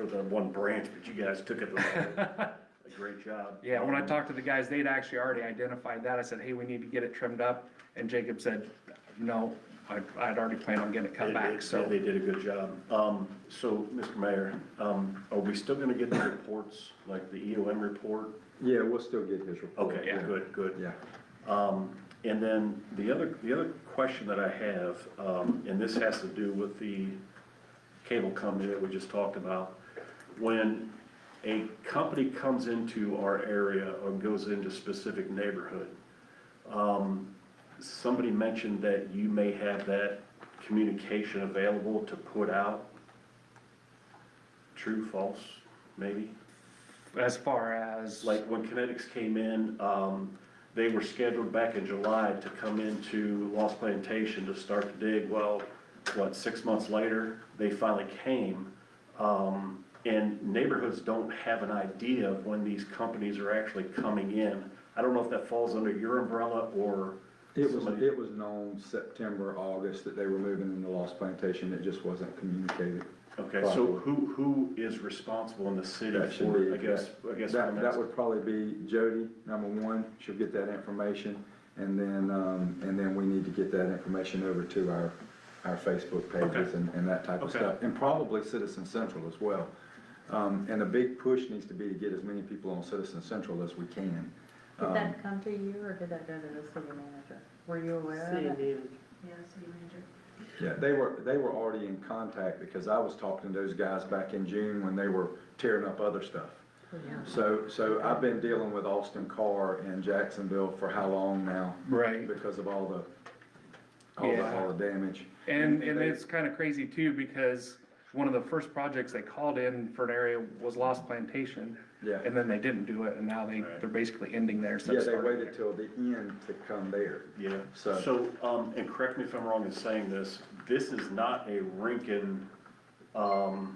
the one branch, but you guys took it a great job. Yeah, when I talked to the guys, they'd actually already identified that. I said, hey, we need to get it trimmed up. And Jacob said, no, I'd already planned on getting it cut back, so. They did a good job. So, Mr. Mayor, are we still gonna get the reports, like the EOM report? Yeah, we'll still get his report. Okay, Yeah. good. Yeah. And then the other question that I have, and this has to do with the cable company that we just talked about. When a company comes into our area or goes into a specific neighborhood, somebody mentioned that you may have that communication available to put out. True, false, maybe? As far as. Like when Kinetics came in, they were scheduled back in July to come into Lost Plantation to start to dig. Well, 6 months later, they finally came. and neighborhoods don't have an idea of when these companies are actually coming in. I don't know if that falls under your umbrella or It was, somebody. it was known September, August that they were moving into Lost Plantation, it just wasn't communicated. Okay, so who is responsible in the city That should for, be, I guess what I'm that asking. would probably be Jody, number one, she'll get that information, and then we need to get that information over to our Facebook pages Okay. and that type of Okay. stuff, and probably Citizen Central as well. And a big push needs to be to get as many people on Citizen Central as we can. Did that come to you, or did that go to the city manager? Were you aware of it? Yeah, city manager. Yeah, they were already in contact because I was talking to those guys back in June when they were tearing up other stuff. Yeah. So I've been dealing with Austin Carr in Jacksonville for how long now? Right. Because of all Yeah. the damage. And it's kind of crazy too, because one of the first projects they called in for an area was Lost Plantation. Yeah. And then they didn't do it, and now they're basically ending there. Yeah, they waited till the end to come there. Yeah, So- so, and correct me if I'm wrong in saying this is not a Rincon,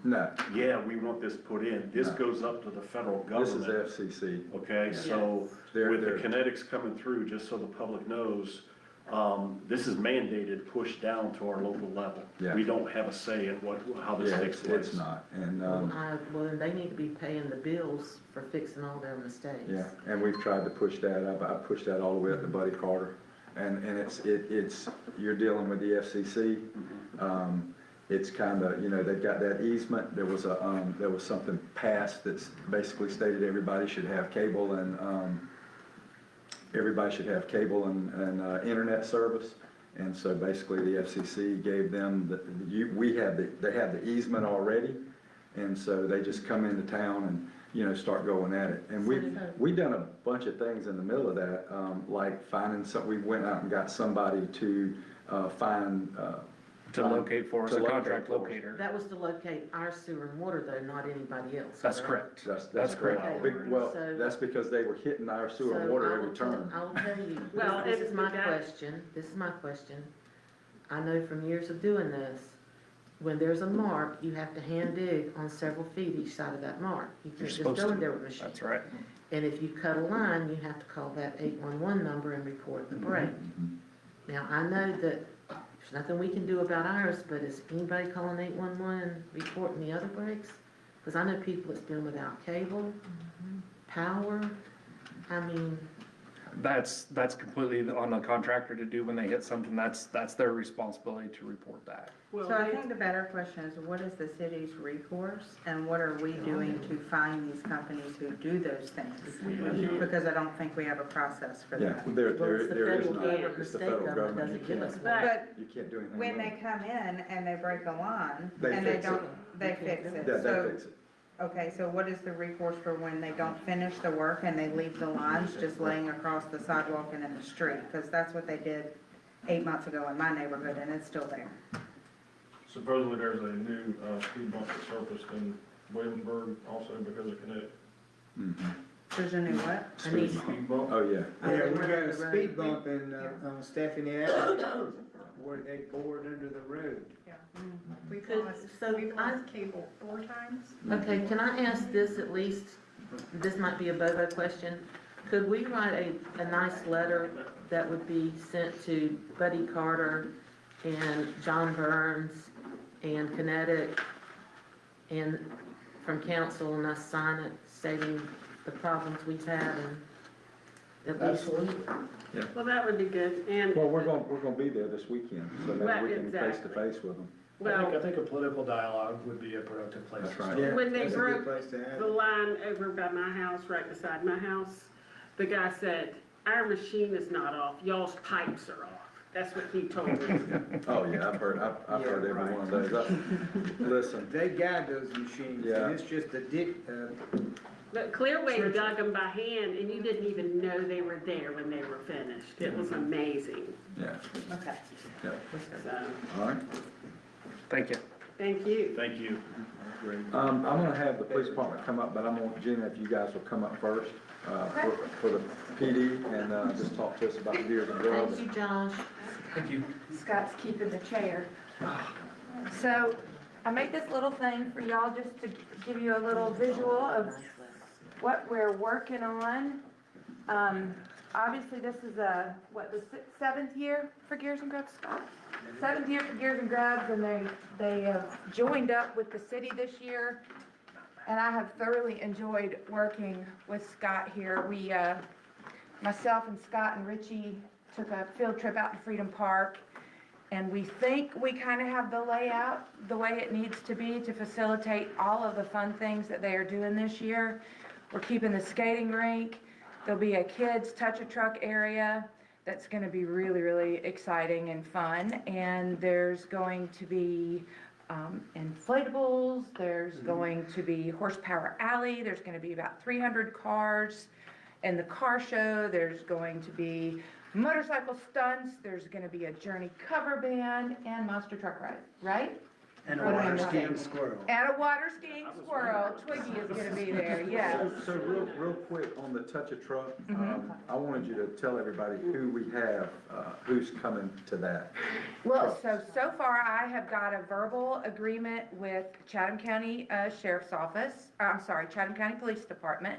No, yeah, we want this put in. This No. goes up to the federal this is government. FCC. Okay, so They're- with the they're- kinetics coming through, just so the public knows, this is mandated, pushed down to our local level. Yeah. We don't have a say in how this Yeah, takes place. it's not, and, Well, then they need to be paying the bills for fixing all their mistakes. yeah, and we've tried to push that, I pushed that all the way up to Buddy Carter. And it's, you're dealing with the FCC. It's kinda, they've got that easement, there was something passed that's basically stated everybody should have cable and, internet service. And so basically the FCC gave them, they have the easement already. And so they just come into town and, start going at it. And we've done a bunch of things in the middle of that, like we went out and got somebody to locate for us, a contract for us. locator. That was to locate our sewer and water though, not anybody else. That's correct. That's correct. correct. Well, So- that's because they were hitting our sewer and So water I every will tell- turn. I will tell you, Well, this if is my we got- question, I know from years of doing this, when there's a mark, you have to hand dig on several feet each side of that mark. You You're can't just supposed go to. in there with a machine. That's right. And if you cut a line, you have to call that 811 number and report the break. Now, I know that there's nothing we can do about ours, but is anybody calling 811 and reporting the other breaks? Because I know people that's been without cable, power, I mean, That's completely on the contractor to do when they hit something. That's their responsibility to report that. So I think the better question is, what is the city's recourse, and what are we doing to find these companies who do those things? Because I don't think we have a process for Yeah, that. there Well, it's the is federal not, government, it's the the federal state government, government you doesn't give us can't, But you can't do anything when with they it. come in and they break a line, They and they fix it. don't, they fix it. Yeah, they So, fix it. okay, so what is the recourse for when they don't finish the work and they leave the lines just laying across the sidewalk and in the street? Because that's what they did 8 months ago in my neighborhood, and it's still there. Supposedly there's a new speed bump that surfaced in Williamsburg also because of Connect. There's a new what? I need, Speed bump? Oh, yeah. Yeah, we got a speed bump in, on Stephanie Avenue, where they bored under the road. We've lost cable 4 times. okay, can I ask this at least, this might be a Bobo question. Could we write a nice letter that would be sent to Buddy Carter and John Burns and Kinetic and from council and us sign it stating the problems we've had and at least. Well, that would be good, and. Well, we're gonna be there this weekend, so maybe Right, we can face to exactly. face with them. Well, I think a political dialogue would be a productive place That's to right. start. Yeah, when they that's a broke good place to have the it. line over by my house, right beside my house, the guy said, our machine is not off, y'all's pipes are off. That's what he told me. Oh, yeah, I've heard every right. one of those. Listen, They got those machines, Yeah. and it's just But Clearway dug them by hand, and you didn't even know they were there when they were finished. It was amazing. yeah, Okay. yeah, So, all right. Thank you. thank you. Thank you. I'm gonna have the police department come up, but I'm gonna, Gina, if you guys will come up first, for the PD and, just talk to us about the deers and grubs. Thank you, Josh. Thank you. Scott's keeping the chair. So, I made this little thing for y'all just to give you a little visual of what we're working on. Obviously, this is the 7th year for Gears and Grubs, Scott? 7th year for Gears and Grubs, and they have joined up with the city this year. And I have thoroughly enjoyed working with Scott here. We, myself and Scott and Richie took a field trip out to Freedom Park, and we think we kind of have the layout the way it needs to be to facilitate all of the fun things that they are doing this year. We're keeping the skating rink. There'll be a kids touch-a-truck area that's going to be really, really exciting and fun. And there's going to be inflatables. There's going to be horsepower alley. There's going to be about 300 cars in the car show. There's going to be motorcycle stunts. There's going to be a Journey cover band and monster truck ride, right? And a What am I water missing? skiing squirrel. And a water skiing squirrel. Twiggy is going to be there, yes. So real quick on the touch a truck, Mhm. I wanted you to tell everybody who we have, who's coming to that. Well, so far I have got a verbal agreement with Chatham County Sheriff's Office, Chatham County Police Department.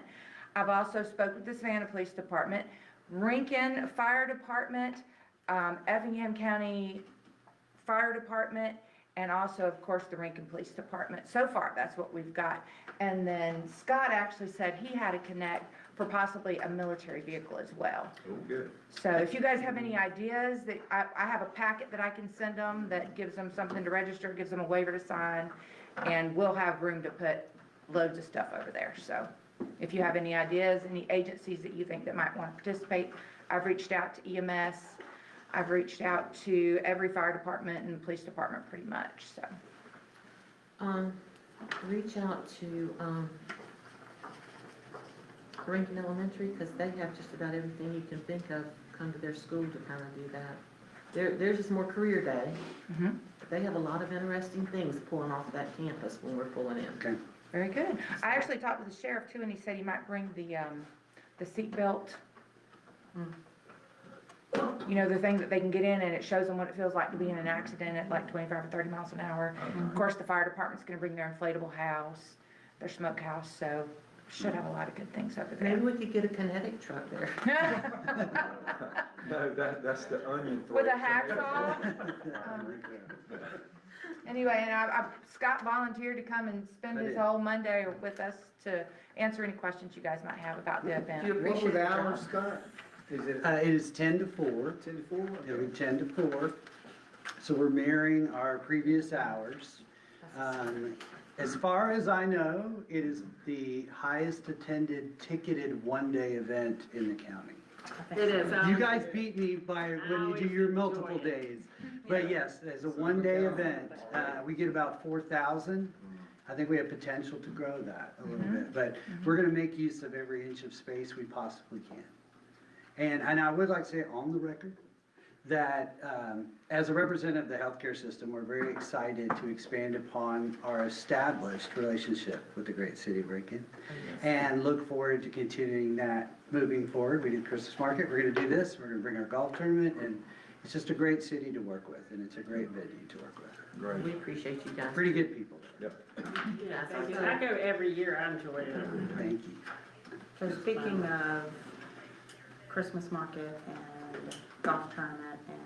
I've also spoke with the Savannah Police Department, Rincon Fire Department, Effingham County Fire Department, and also, of course, the Rincon Police Department. So far, that's what we've got. And then Scott actually said he had to connect for possibly a military vehicle as well. Oh, good. So if you guys have any ideas, that I have a packet that I can send them that gives them something to register, gives them a waiver to sign, and we'll have room to put loads of stuff over there. So if you have any ideas, any agencies that you think that might want to participate, I've reached out to EMS. I've reached out to every fire department and police department pretty much, so. Reach out to, Rincon Elementary, because they have just about everything you can think of come to their school to kind of do that. Theirs is more career day, but they have a lot of interesting things pulling off that campus when we're pulling in. Okay. Very good. I actually talked to the sheriff too, and he said he might bring the seat belt. You know, the thing that they can get in and it shows them what it feels like to be in an accident at like 25 or 30 miles an hour. Of course, the fire department's gonna bring their inflatable house, their smokehouse, so should have a lot of good things over there. Maybe we could get a kinetic truck there. No, that's the onion With thread. a hacksaw. Anyway, and Scott volunteered to come and spend his whole Monday with us to answer any questions you guys might have about the event. What were the hours, Scott? Is it It is 10 to 4. 10 to 4? It'll be 10 to 4. So we're mirroring our previous hours. As far as I know, it is the highest attended ticketed one-day event in the county. It is. You guys beat me by when you do your multiple days. But yes, as a one-day event, we get about 4,000. I think we have potential to grow that a little bit. But we're gonna make use of every inch of space we possibly can. And I would like to say on the record that as a representative of the healthcare system, we're very excited to expand upon our established relationship with the great city of Rincon and look forward to continuing that moving forward. We did Christmas market, we're gonna do this, we're gonna bring our golf tournament, and it's just a great city to work with, and it's a great venue to work with. Great. We appreciate you guys. Pretty good people. Yep. Yeah, Thank you. I go every year, I enjoy it. Thank you. So speaking of Christmas market and golf tournament, and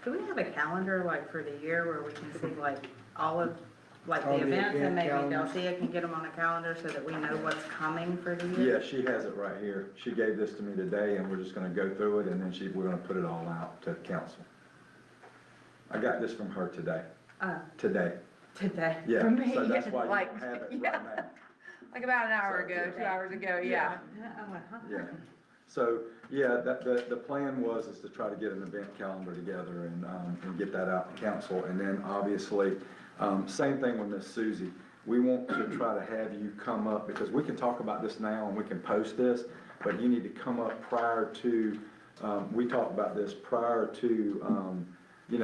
do we have a calendar like for the year where we can see like all of, like All the the events, and event maybe calendars. Delcia can get them on a calendar so that we know what's coming for the year? Yeah, she has it right here. She gave this to me today, and we're just gonna go through it, and then we're gonna put it all out to council. I got this from her today, today. Today. Yeah, For me, so that's why you like, don't have it yeah. right now. Like about an hour So, ago, 2 hours ago, yeah. Yeah. So, yeah, the plan is to try to get an event calendar together and get that out to council. And then obviously, same thing with Miss Susie. We want to try to have you come up, because we can talk about this now and we can post this, but you need to come up prior to, we talked about this prior to,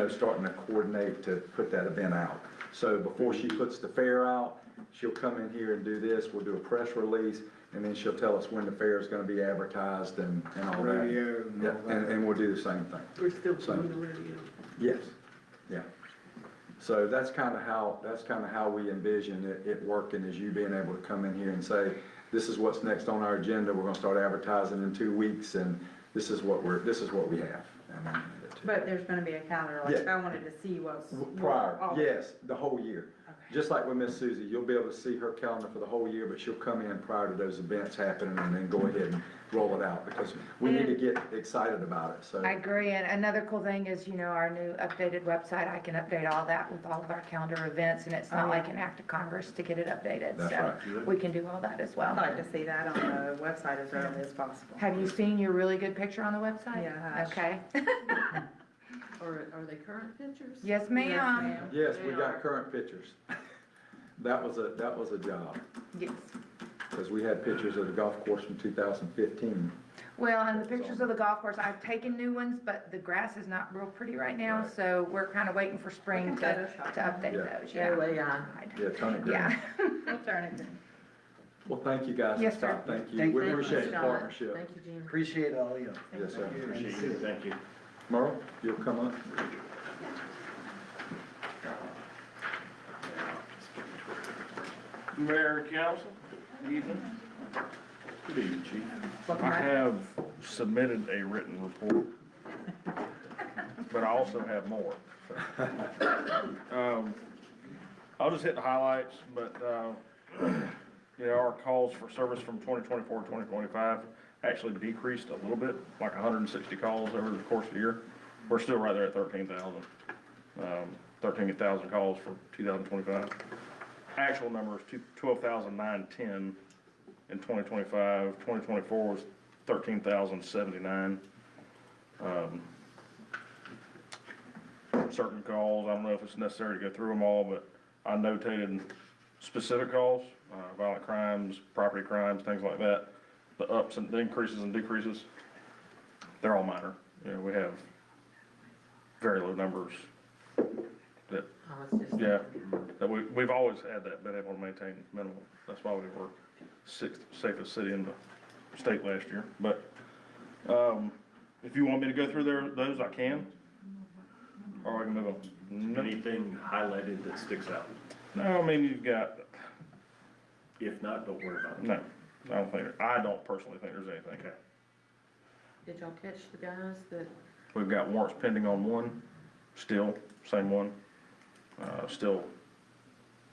starting to coordinate to put that event out. So before she puts the fair out, she'll come in here and do this. We'll do a press release, and then she'll tell us when the fair is gonna be advertised and all that. Radio and all Yeah, that. and we'll do the same thing. We're still So- doing the radio. Yes, yeah. So that's kind of how we envision it working, is you being able to come in here and say, this is what's next on our agenda, we're gonna start advertising in 2 weeks, and this is what we have. But there's gonna be a calendar, like if I wanted to see what's. Prior, all- yes, the whole year. Just like with Miss Susie, you'll be able to see her calendar for the whole year, but she'll come in prior to those events happening and then go ahead and roll it out, because we need to get excited about it, so. I agree, and another cool thing is, our new updated website, I can update all that with all of our calendar events, and it's not like an act of Congress to get it updated, That's so right. we can do all that as well. I'd like to see that on the website as early as possible. Have you seen your really good picture on the website? Yeah. Okay. Are they current pictures? Yes, ma'am. Yes, we got current pictures. That was a job, Yes. because we had pictures of the golf course from 2015. Well, and the pictures of the golf course, I've taken new ones, but the grass is not real pretty right now, so we're kind of waiting for spring to update Yeah. those, yeah. Yeah, Tony Green. Yeah. We'll turn it. Well, thank you guys. Yes, sir. Thank you. Thank We you. appreciate the Scott. partnership. Thank you, Gina. Appreciate all you. Yes, sir. Appreciate it, thank you. Merle, you'll come up? Mayor and council, evening. Good evening, Chief. I have submitted a written report, but I also have more. I'll just hit the highlights, but, our calls for service from 2024 to 2025 actually decreased a little bit, like 160 calls over the course of the year. We're still right there at 13,000. 13,000 calls for 2025. Actual number is 12,910 in 2025. 2024 was 13,079. Certain calls, I don't know if it's necessary to go through them all, but I notated specific calls, violent crimes, property crimes, things like that. The ups and the increases and decreases, they're all minor. We have very low numbers that, Oh, it's just. yeah, that we've always had that, been able to maintain minimal. That's why we were sixth safest city in the state last year. But, if you want me to go through those, I can. Or I can move on. Anything highlighted that sticks out? No, I mean, you've got, If not, don't worry about it. no, I don't personally think there's anything. Okay. Did y'all catch the guys that, We've got warrants pending on one, still, same one. Still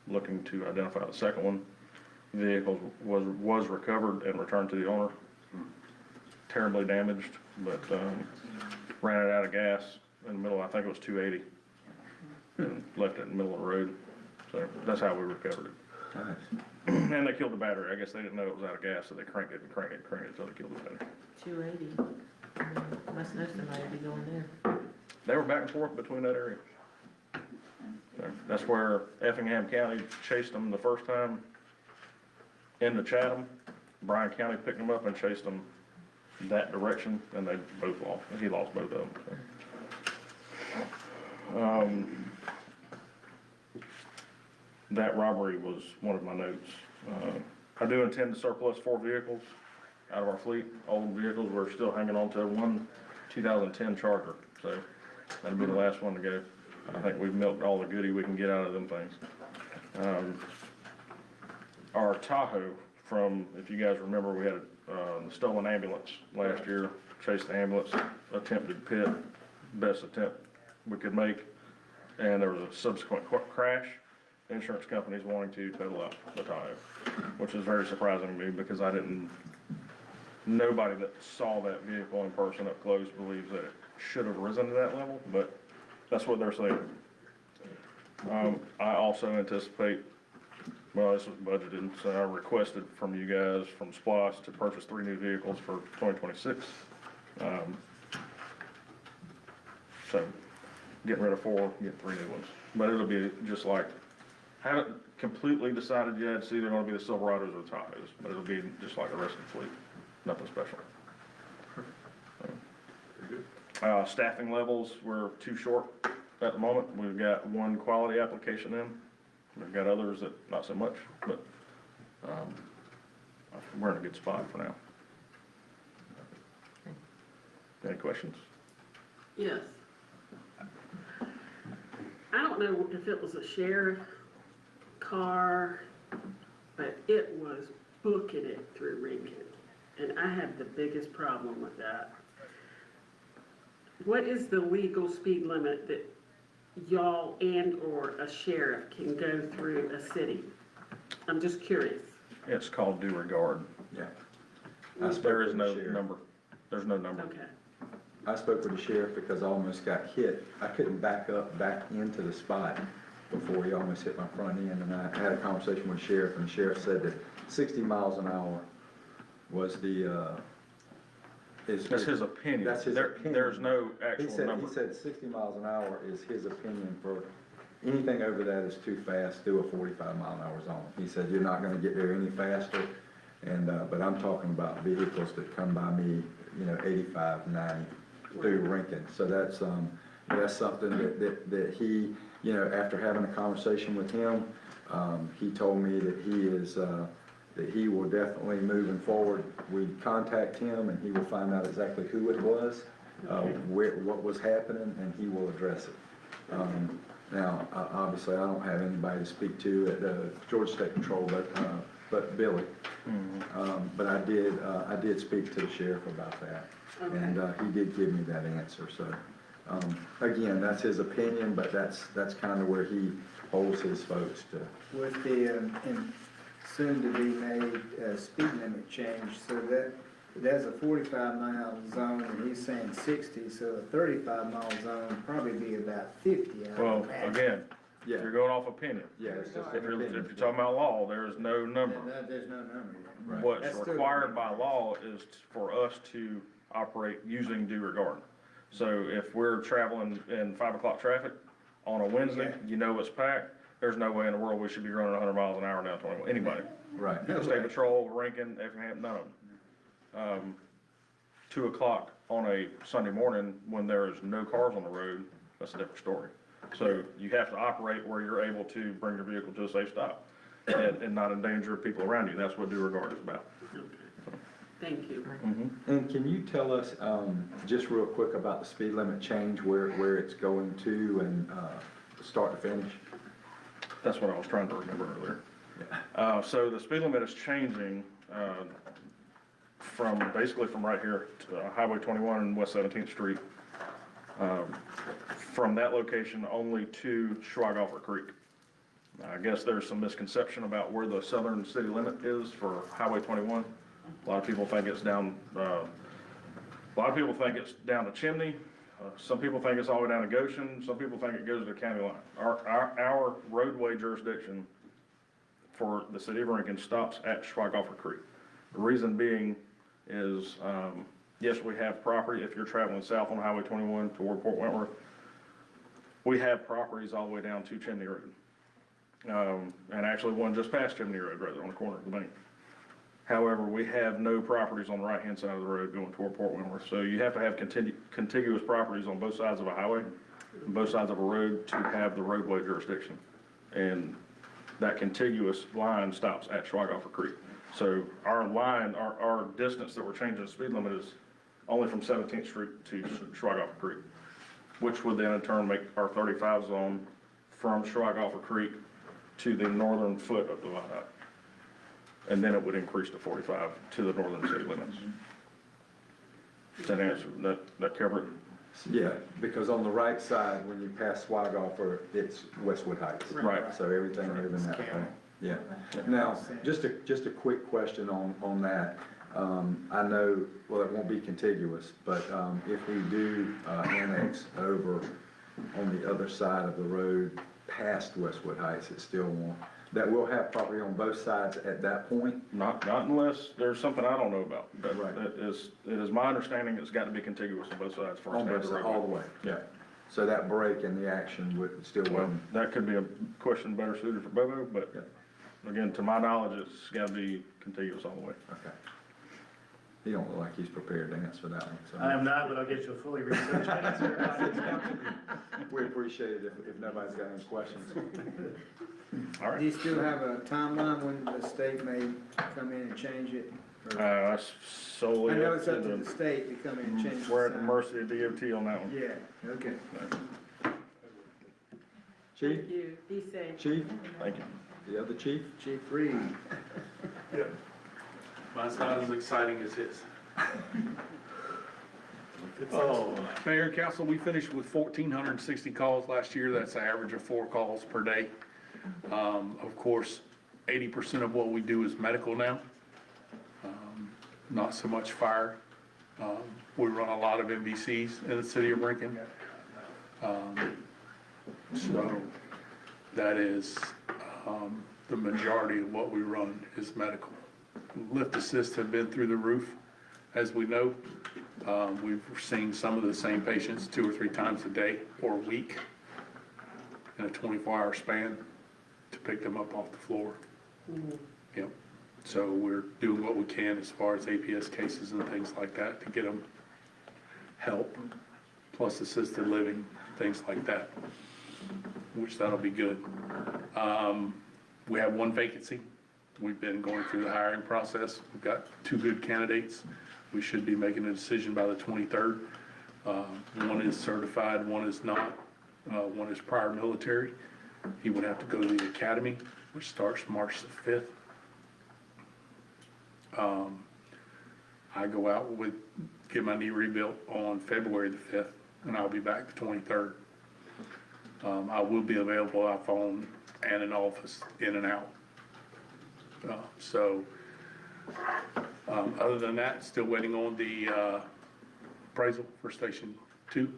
looking to identify the second one. The vehicle was recovered and returned to the owner. Terribly damaged, but, ran it out of gas in the middle, I think it was 280. And left it in the middle of the road. So that's how we recovered it. Nice. And they killed the battery. I guess they didn't know it was out of gas, so they cranked it until they killed the battery. 280? Must know somebody to be going there. They were back and forth between that area. So that's where Effingham County chased them the first time into Chatham. Bryan County picked them up and chased them that direction, and they both lost. He lost both of them. So. That robbery was one of my notes. I do intend to surplus 4 vehicles out of our fleet, old vehicles. We're still hanging on to one 2010 Charger, so that'll be the last one to go. I think we've milked all the goodie we can get out of them things. Our Tahoe from, if you guys remember, we had a stolen ambulance last year, chased the ambulance, attempted pit, best attempt we could make, and there was a subsequent crash. The insurance company's wanting to total up the Tahoe, which is very surprising to me because nobody that saw that vehicle in person up close believes that it should have risen to that level, but that's what they're saying. I also anticipate, well, this was budgeted, so I requested from you guys, from SPOS, to purchase 3 new vehicles for 2026. So, getting rid of 4, get 3 new ones. But it'll be just like, haven't completely decided yet, it's either gonna be the Silverados or the Tahoes, but it'll be just like the rest of the fleet, nothing special. Staffing levels, we're too short at the moment. We've got 1 quality application in. We've got others that not so much, but, we're in a good spot for now. Any questions? Yes. I don't don't know if it was a sheriff car, but it was booking it through Rincon. And I had the biggest problem with that. What is the legal speed limit that y'all and/or a sheriff can go through a city? I'm just curious. It's called due regard. Yeah. There is no number. There's no number. Okay. I spoke with the sheriff because I almost got hit. I couldn't back into the spot before he almost hit my front end, and I had a conversation with the sheriff, and the sheriff said that 60 miles an hour was the, That's his opinion. That's his opinion. There's no actual number. He said 60 miles an hour is his opinion for, anything over that is too fast, do a 45-mile-an-hour zone. He said, you're not gonna get there any faster, and, but I'm talking about vehicles that come by me, 85, 90 through Rincon. So that's something that he, after having a conversation with him, he told me that he is, that he will definitely, moving forward, we contact him and he will find out exactly who it was, what was happening, and he will address it. Now, obviously, I don't have anybody to speak to at Georgia State Patrol, but Billy. But I did speak to the sheriff about that, and he did give me that answer. So, again, that's his opinion, but that's kind of where he holds his folks to. With the soon to be made speed limit change, so that's a 45-mile zone, and he's saying 60, so a 35-mile zone would probably be about 50. Well, again, Yeah. you're going off opinion. Yeah, it's just If you're opinion. talking about law, there is no number. There's no number yet. Right. What's That's still- required by law is for us to operate using due regard. So if we're traveling in 5 o'clock traffic on a Wednesday, it's packed, there's no way in the world we should be running 100 miles an hour down 21, anybody. Right. State Patrol, Rincon, Effingham, none of them. 2 o'clock on a Sunday morning when there is no cars on the road, that's a different story. So you have to operate where you're able to bring your vehicle to a safe stop and not endanger people around you. That's what due regard is about. Okay. Thank you. And can you tell us, just real quick about the speed limit change, where it's going to and start to finish? That's what I was trying to remember earlier. So the speed limit is changing basically from right here to Highway 21 and West 17th Street. From that location only to Schwagoffer Creek. I guess there's some misconception about where the southern city limit is for Highway 21. A lot of people think it's down, to Chimney. Some people think it's all the way down to Goshen. Some people think it goes to the county line. Our roadway jurisdiction for the city of Rincon stops at Schwagoffer Creek. The reason being is, yes, we have property. If you're traveling south on Highway 21 toward Port Wentworth, we have properties all the way down to Chimney Road. And actually one just past Chimney Road, right there on the corner of the bank. However, we have no properties on the right-hand side of the road going toward Port Wentworth. So you have to have contiguous properties on both sides of a highway, and both sides of a road to have the roadway jurisdiction. And that contiguous line stops at Schwagoffer Creek. So our line, our distance that we're changing the speed limit is only from 17th Street to Schwagoffer Creek, which would then in turn make our 35 zone from Schwagoffer Creek to the northern foot of the viaduct. And then it would increase to 45 to the northern city limits. Does that answer, that cover it? Yeah, because on the right side, when you pass Schwagoffer, it's Westwood Heights. Right. So everything moving that way. Yeah. Now, just a quick question on that. I know, well, it won't be contiguous, but if we do annex over on the other side of the road past Westwood Heights, it still won't. That will have property on both sides at that point? Not unless there's something I don't know about. But Right. it is my understanding it's got to be contiguous on both sides for us On to have both the sides, roadway. all the way? Yeah. So that break in the action would still Well, wouldn't? that could be a question better suited for Bobo, but again, to my knowledge, it's got to be contiguous all the way. Okay. He don't look like he's prepared to answer that one, so. I am not, but I'll get you a fully researched answer. We appreciate it if nobody's got any questions. All right. Do you still have a timeline when the state may come in and change it? Or- That's solely I know up it's up to to the state to come in and change. We're at the sign. mercy of DOT on that one. Yeah, okay. Chief? Thank you. Be safe. Chief? Thank you. The other chief? Chief Reed. Mine's not as exciting as his. Oh, Mayor and Council, we finished with 1,460 calls last year. That's an average of 4 calls per day. Of course, 80% of what we do is medical now. Not so much fire. We run a lot of MVCs in the city of Rincon. So that is, the majority of what we run is medical. Lift assists have been through the roof, as we know. We've seen some of the same patients 2 or 3 times a day or a week in a 24-hour span to pick them up off the floor. Yep. So we're doing what we can as far as APS cases and things like that to get them help, plus assisted living, things like that, which that'll be good. We have 1 vacancy. We've been going through the hiring process. We've got 2 good candidates. We should be making a decision by the 23rd. One is certified, one is not. One is prior military. He would have to go to the academy, which starts March the 5th. I go out get my knee rebuilt on February the 5th, and I'll be back the 23rd. I will be available by phone and in office, in and out. Other than that, still waiting on the appraisal for Station 2,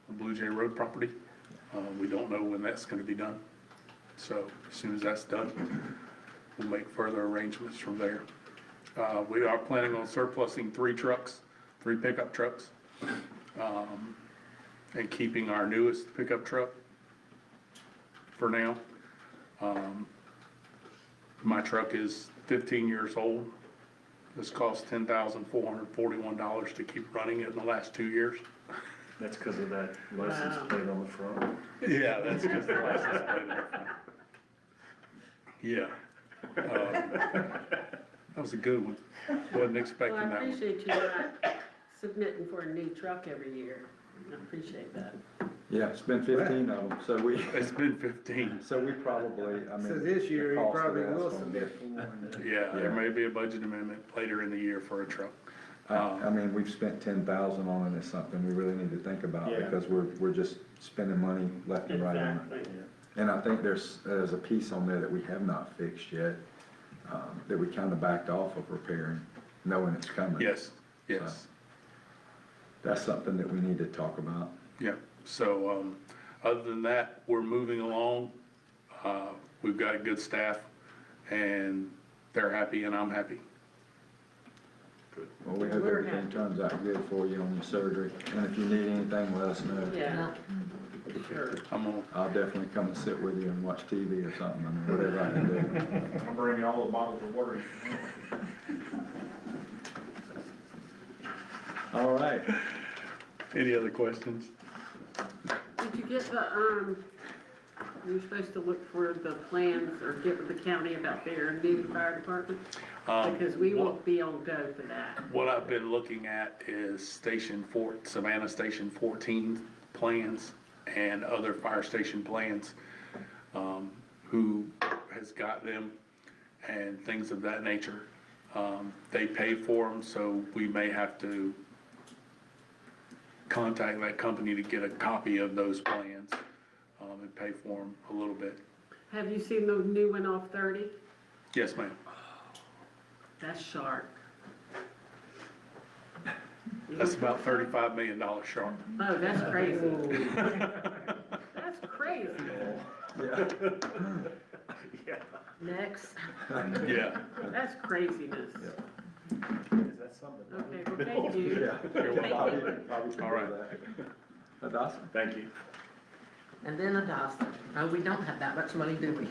the Blue Jay Road property. We don't know when that's going to be done. So as soon as that's done, we'll make further arrangements from there. We are planning on surplusing 3 trucks, 3 pickup trucks, and keeping our newest pickup truck for now. My truck is 15 years old. This cost $10,441 to keep running it in the last 2 years. That's because of that license plate on the front. Yeah, that's because the license plate on the front. Yeah. That was a good one. Wasn't expecting Well, I that one. appreciate you not submitting for a new truck every year. I appreciate that. Yeah, it's been 15 of them, so It's been 15. so we probably, I mean. So this year, the you cost of probably that's will gonna be- submit for one. Yeah, there may be a budget amendment later in the year for a truck. I mean, we've spent 10,000 on it. It's something we really need to think about Yeah. because we're just spending money left and right on it. Exactly. And I think there's a piece on there that we have not fixed yet, that we kind of backed off of repairing, knowing it's coming. Yes, yes. That's something that we need to talk about. Yeah, so, other than that, we're moving along. We've got a good staff and they're happy and I'm happy. Well, we hope We're everything happy. turns out good for you on your surgery. And if you need anything, let us know. Yeah, sure. I'll definitely come and sit with you and watch TV or something, I mean, whatever I can do. I'll bring you all the bottles of water. All right. Any other questions? Did you get the, you're supposed to look for the plans or get with the county about their new fire department? Because we won't be on go for that. What I've been looking at is Savannah Station 14 plans and other fire station plans, who has got them and things of that nature. They pay for them, so we may have to contact that company to get a copy of those plans, and pay for them a little bit. Have you seen the new one off 30? Yes, ma'am. That's sharp. That's about $35 million sharp. Oh, that's crazy. That's crazy. Yeah. Next. Yeah. That's craziness. Is that something? Okay, well, thank you. Yeah. Thank you. Probably should All do right. that. Dawson? Thank you. And then a Dawson. Oh, we don't have that much money, do we?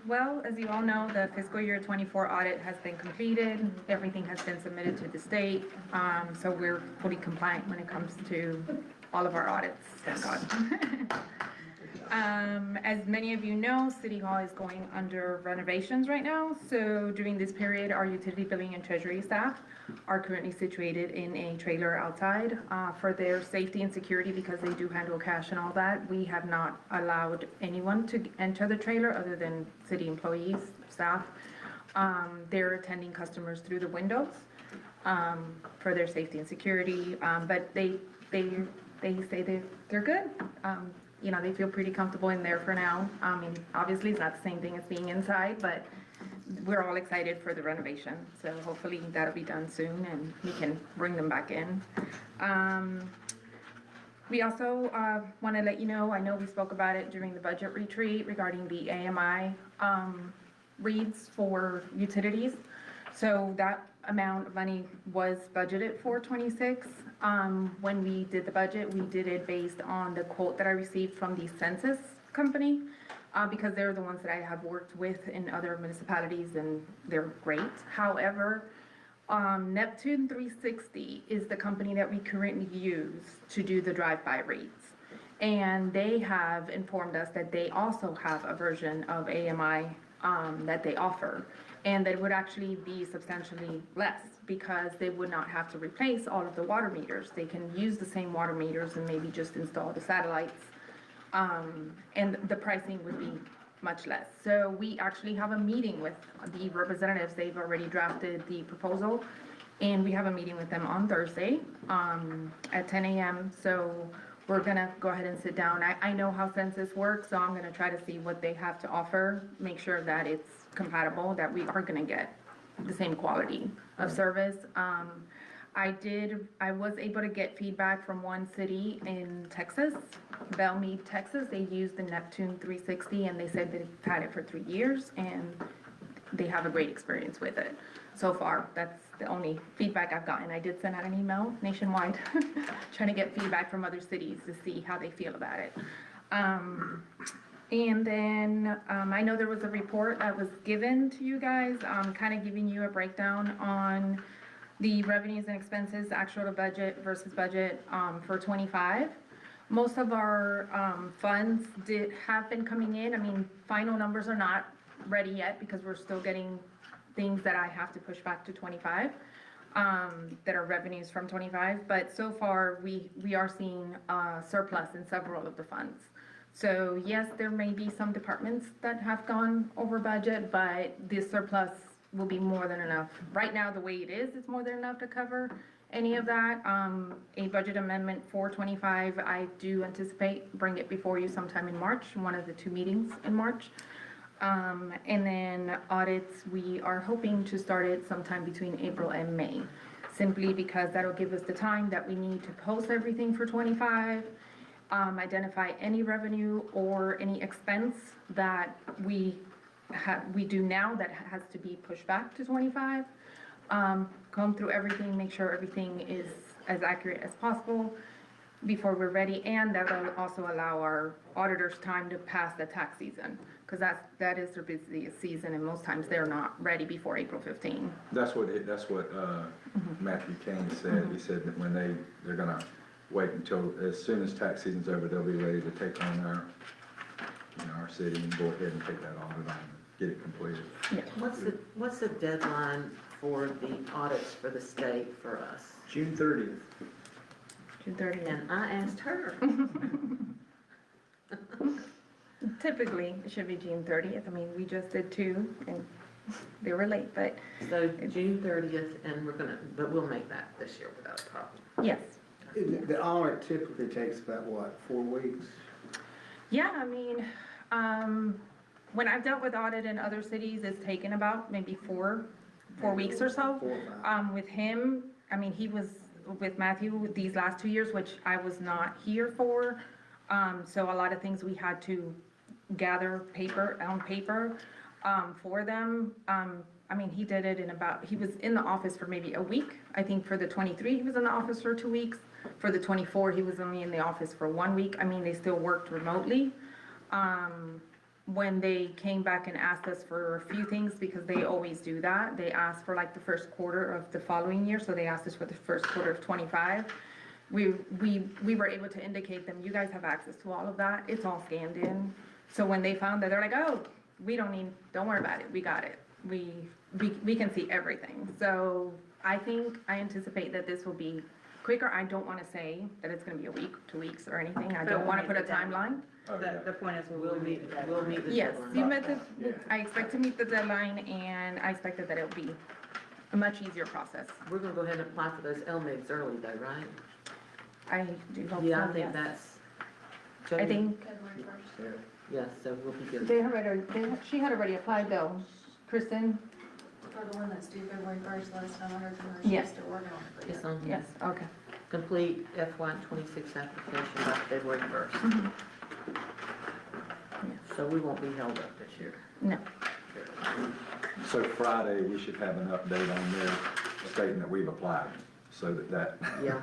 Well, as you all know, the fiscal year 24 audit has been completed. Everything has been submitted to the state. So we're fully compliant when it comes to all of our audits. Thank God. As many of you know, City Hall is going under renovations right now. So during this period, our utility billing and treasury staff are currently situated in a trailer outside for their safety and security because they do handle cash and all that. We have not allowed anyone to enter the trailer other than city employees, staff. They're attending customers through the windows for their safety and security, but they say they're good. You know, they feel pretty comfortable in there for now. I mean, obviously, it's not the same thing as being inside, but we're all excited for the renovation. So hopefully that'll be done soon and we can bring them back in. We also want to let you know, I know we spoke about it during the budget retreat regarding the AMI reads for utilities. So that amount of money was budgeted for 26. When we did the budget, we did it based on the quote that I received from the census company, because they're the ones that I have worked with in other municipalities and they're great. However, Neptune 360 is the company that we currently use to do the drive-by reads. And they have informed us that they also have a version of AMI that they offer, and that it would actually be substantially less because they would not have to replace all of the water meters. They can use the same water meters and maybe just install the satellites, and the pricing would be much less. So we actually have a meeting with the representatives. They've already drafted the proposal, and we have a meeting with them on Thursday at 10 a.m. So we're gonna go ahead and sit down. I know how census works, so I'm gonna try to see what they have to offer, make sure that it's compatible, that we are gonna get the same quality of service. I was able to get feedback from one city in Texas, Belmead, Texas. They used the Neptune 360 and they said they've had it for 3 years and they have a great experience with it. So far, that's the only feedback I've gotten. I did send out an email nationwide trying to get feedback from other cities to see how they feel about it. And then I know there was a report that was given to you guys, kind of giving you a breakdown on the revenues and expenses, actual to budget versus budget for 25. Most of our funds have been coming in. I mean, final numbers are not ready yet because we're still getting things that I have to push back to 25 that are revenues from 25. But so far, we are seeing surplus in several of the funds. So yes, there may be some departments that have gone over budget, but this surplus will be more than enough. Right now, the way it is, it's more than enough to cover any of that. A budget amendment for 25, I do anticipate bring it before you sometime in March, one of the 2 meetings in March. And then audits, we are hoping to start it sometime between April and May, simply because that'll give us the time that we need to post everything for 25, identify any revenue or any expense that we do now that has to be pushed back to 25, comb through everything, make sure everything is as accurate as possible before we're ready, and that will also allow our auditors time to pass the tax season, because that is their busiest season, and most times they're not ready before April 15. That's what Matthew Kane said. He said that when they're gonna wait until, as soon as tax season's over, they'll be ready to take on our city and go ahead and take that audit on and get it completed. Yeah. What's the deadline for the audits for the state for us? June 30th. June 30th. And I asked her. Typically, it should be June 30th. I mean, we just did 2 and they were late, but. So June 30th, and but we'll make that this year without a problem. Yes. The audit typically takes about, what, 4 weeks? Yeah, I mean, when I've dealt with audit in other cities, it's taken about maybe 4 weeks or so. 4 or 5. With him, I mean, he was with Matthew these last 2 years, which I was not here for. So a lot of things we had to gather on paper for them. I mean, he did it he was in the office for maybe a week. I think for the 23, he was in the office for 2 weeks. For the 24, he was only in the office for 1 week. I mean, they still worked remotely. When they came back and asked us for a few things, because they always do that, they asked for like the first quarter of the following year. So they asked us for the first quarter of 25. we were able to indicate them, you guys have access to all of that, it's all scanned in. So when they found that, they're like, oh, don't worry about it, we got it. We can see everything. So I anticipate that this will be quicker. I don't wanna say that it's gonna be a week, 2 weeks or anything. I don't wanna put a timeline. The point is, We'll meet the Yes, deadline. I expect to meet the deadline, and I expected that it'll be a much easier process. We're gonna go ahead and apply for those LMIGs early though, right? I do hope so, Yeah, I think yes. that's. I think Yes, so we'll be good. she had already applied though, Kristen. For the one that's due February 1st, last time I heard from her, Yes. she's still working on it. It's on here. Yes, okay. Complete FY '26 application by February 1st. Mm-hmm. So we won't be held up this year. No. So Friday, we should have an update on there stating that we've applied, so that Yeah.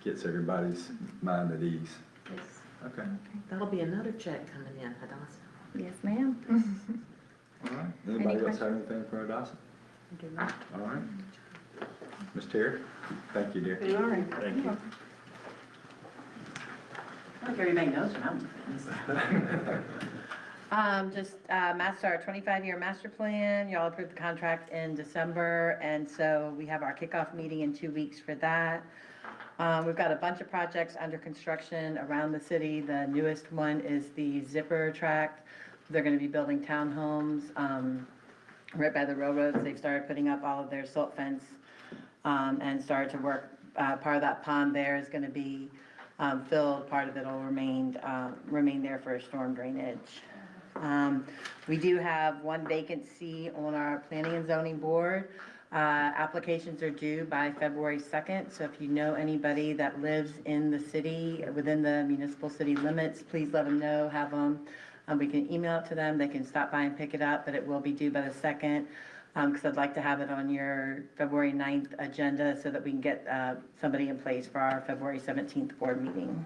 gets everybody's mind at ease. Yes. Okay. That'll be another check coming in, Hadassah. Yes, ma'am. All right. Anybody else have anything for Hadassah? All right. Ms. Terry, thank you, dear. All right. Thank you. I think everybody knows what I'm our 25-year master plan. Y'all approved the contract in December, and so we have our kickoff meeting in 2 weeks for that. We've got a bunch of projects under construction around the city. The newest one is the Zipper Tract. They're gonna be building townhomes, right by the railroads. They've started putting up all of their silt fence, and started to work. Part of that pond there is gonna be filled, part of it will remain there for storm drainage. We do have one vacancy on our planning and zoning board. Applications are due by February 2nd, so if you know anybody that lives in the city, within the municipal city limits, please let them know, have them. We can email it to them, they can stop by and pick it up, but it will be due by the 2nd. Because I'd like to have it on your February 9th agenda so that we can get somebody in place for our February 17th board meeting.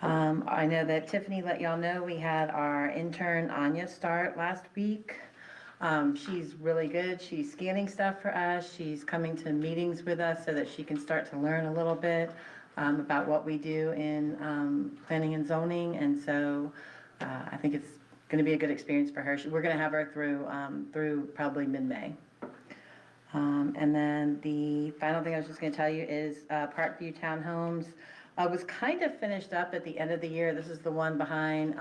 I know that Tiffany let y'all know we had our intern Anya start last week. She's really good. She's scanning stuff for us. She's coming to meetings with us so that she can start to learn a little bit about what we do in planning and zoning. And so I think it's going to be a good experience for her. We're going to have her through probably mid-May. And then the final thing I was just going to tell you is Parkview Townhomes was kind of finished up at the end of the year. This is the one behind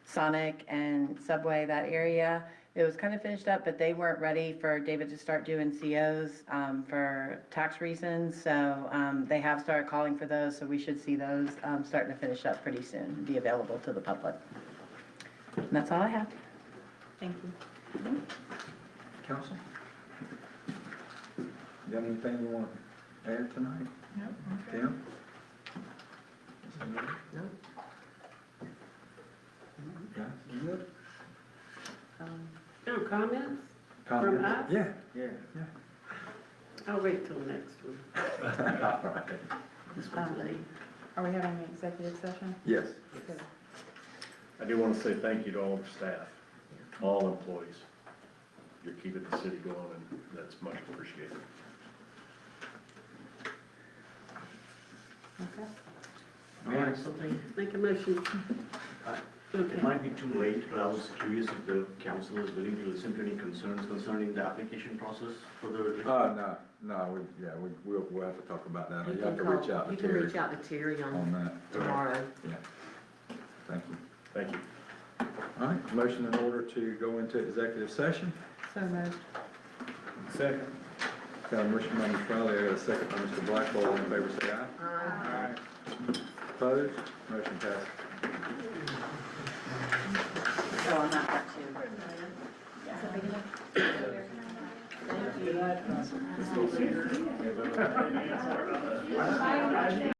Sonic and Subway, that area. It was kind of finished up, but they weren't ready for David to start doing COs for tax reasons. So they have started calling for those, so we should see those starting to finish up pretty soon and be available to the public. And that's all I have. Thank you. Council? You got anything you want to add tonight? No. Tim? No? Yeah, you good? No comments? Comments? us? Yeah. I'll wait till next week. All right. It's not late. Are we having an executive session? Yes. Good. I do want to say thank you to all the staff, all employees. You're keeping the city going, and that's much appreciated. Okay. All right, make a motion. It might be too late, but I was curious if the council is willing to listen to any concerns concerning the application process for the. We'll have to talk about that. You You have to can reach out to You can Terry reach out to Terry on on that. tomorrow. Yeah. Thank you. Thank you. All right, motion in order to go into executive session. So moved. Second. Got a motion by Ms. Riley, I got a second by Mr. Blackwell. All in favor, say aye. Aye. Opposed? Motion passes. So on that part too. Thank you.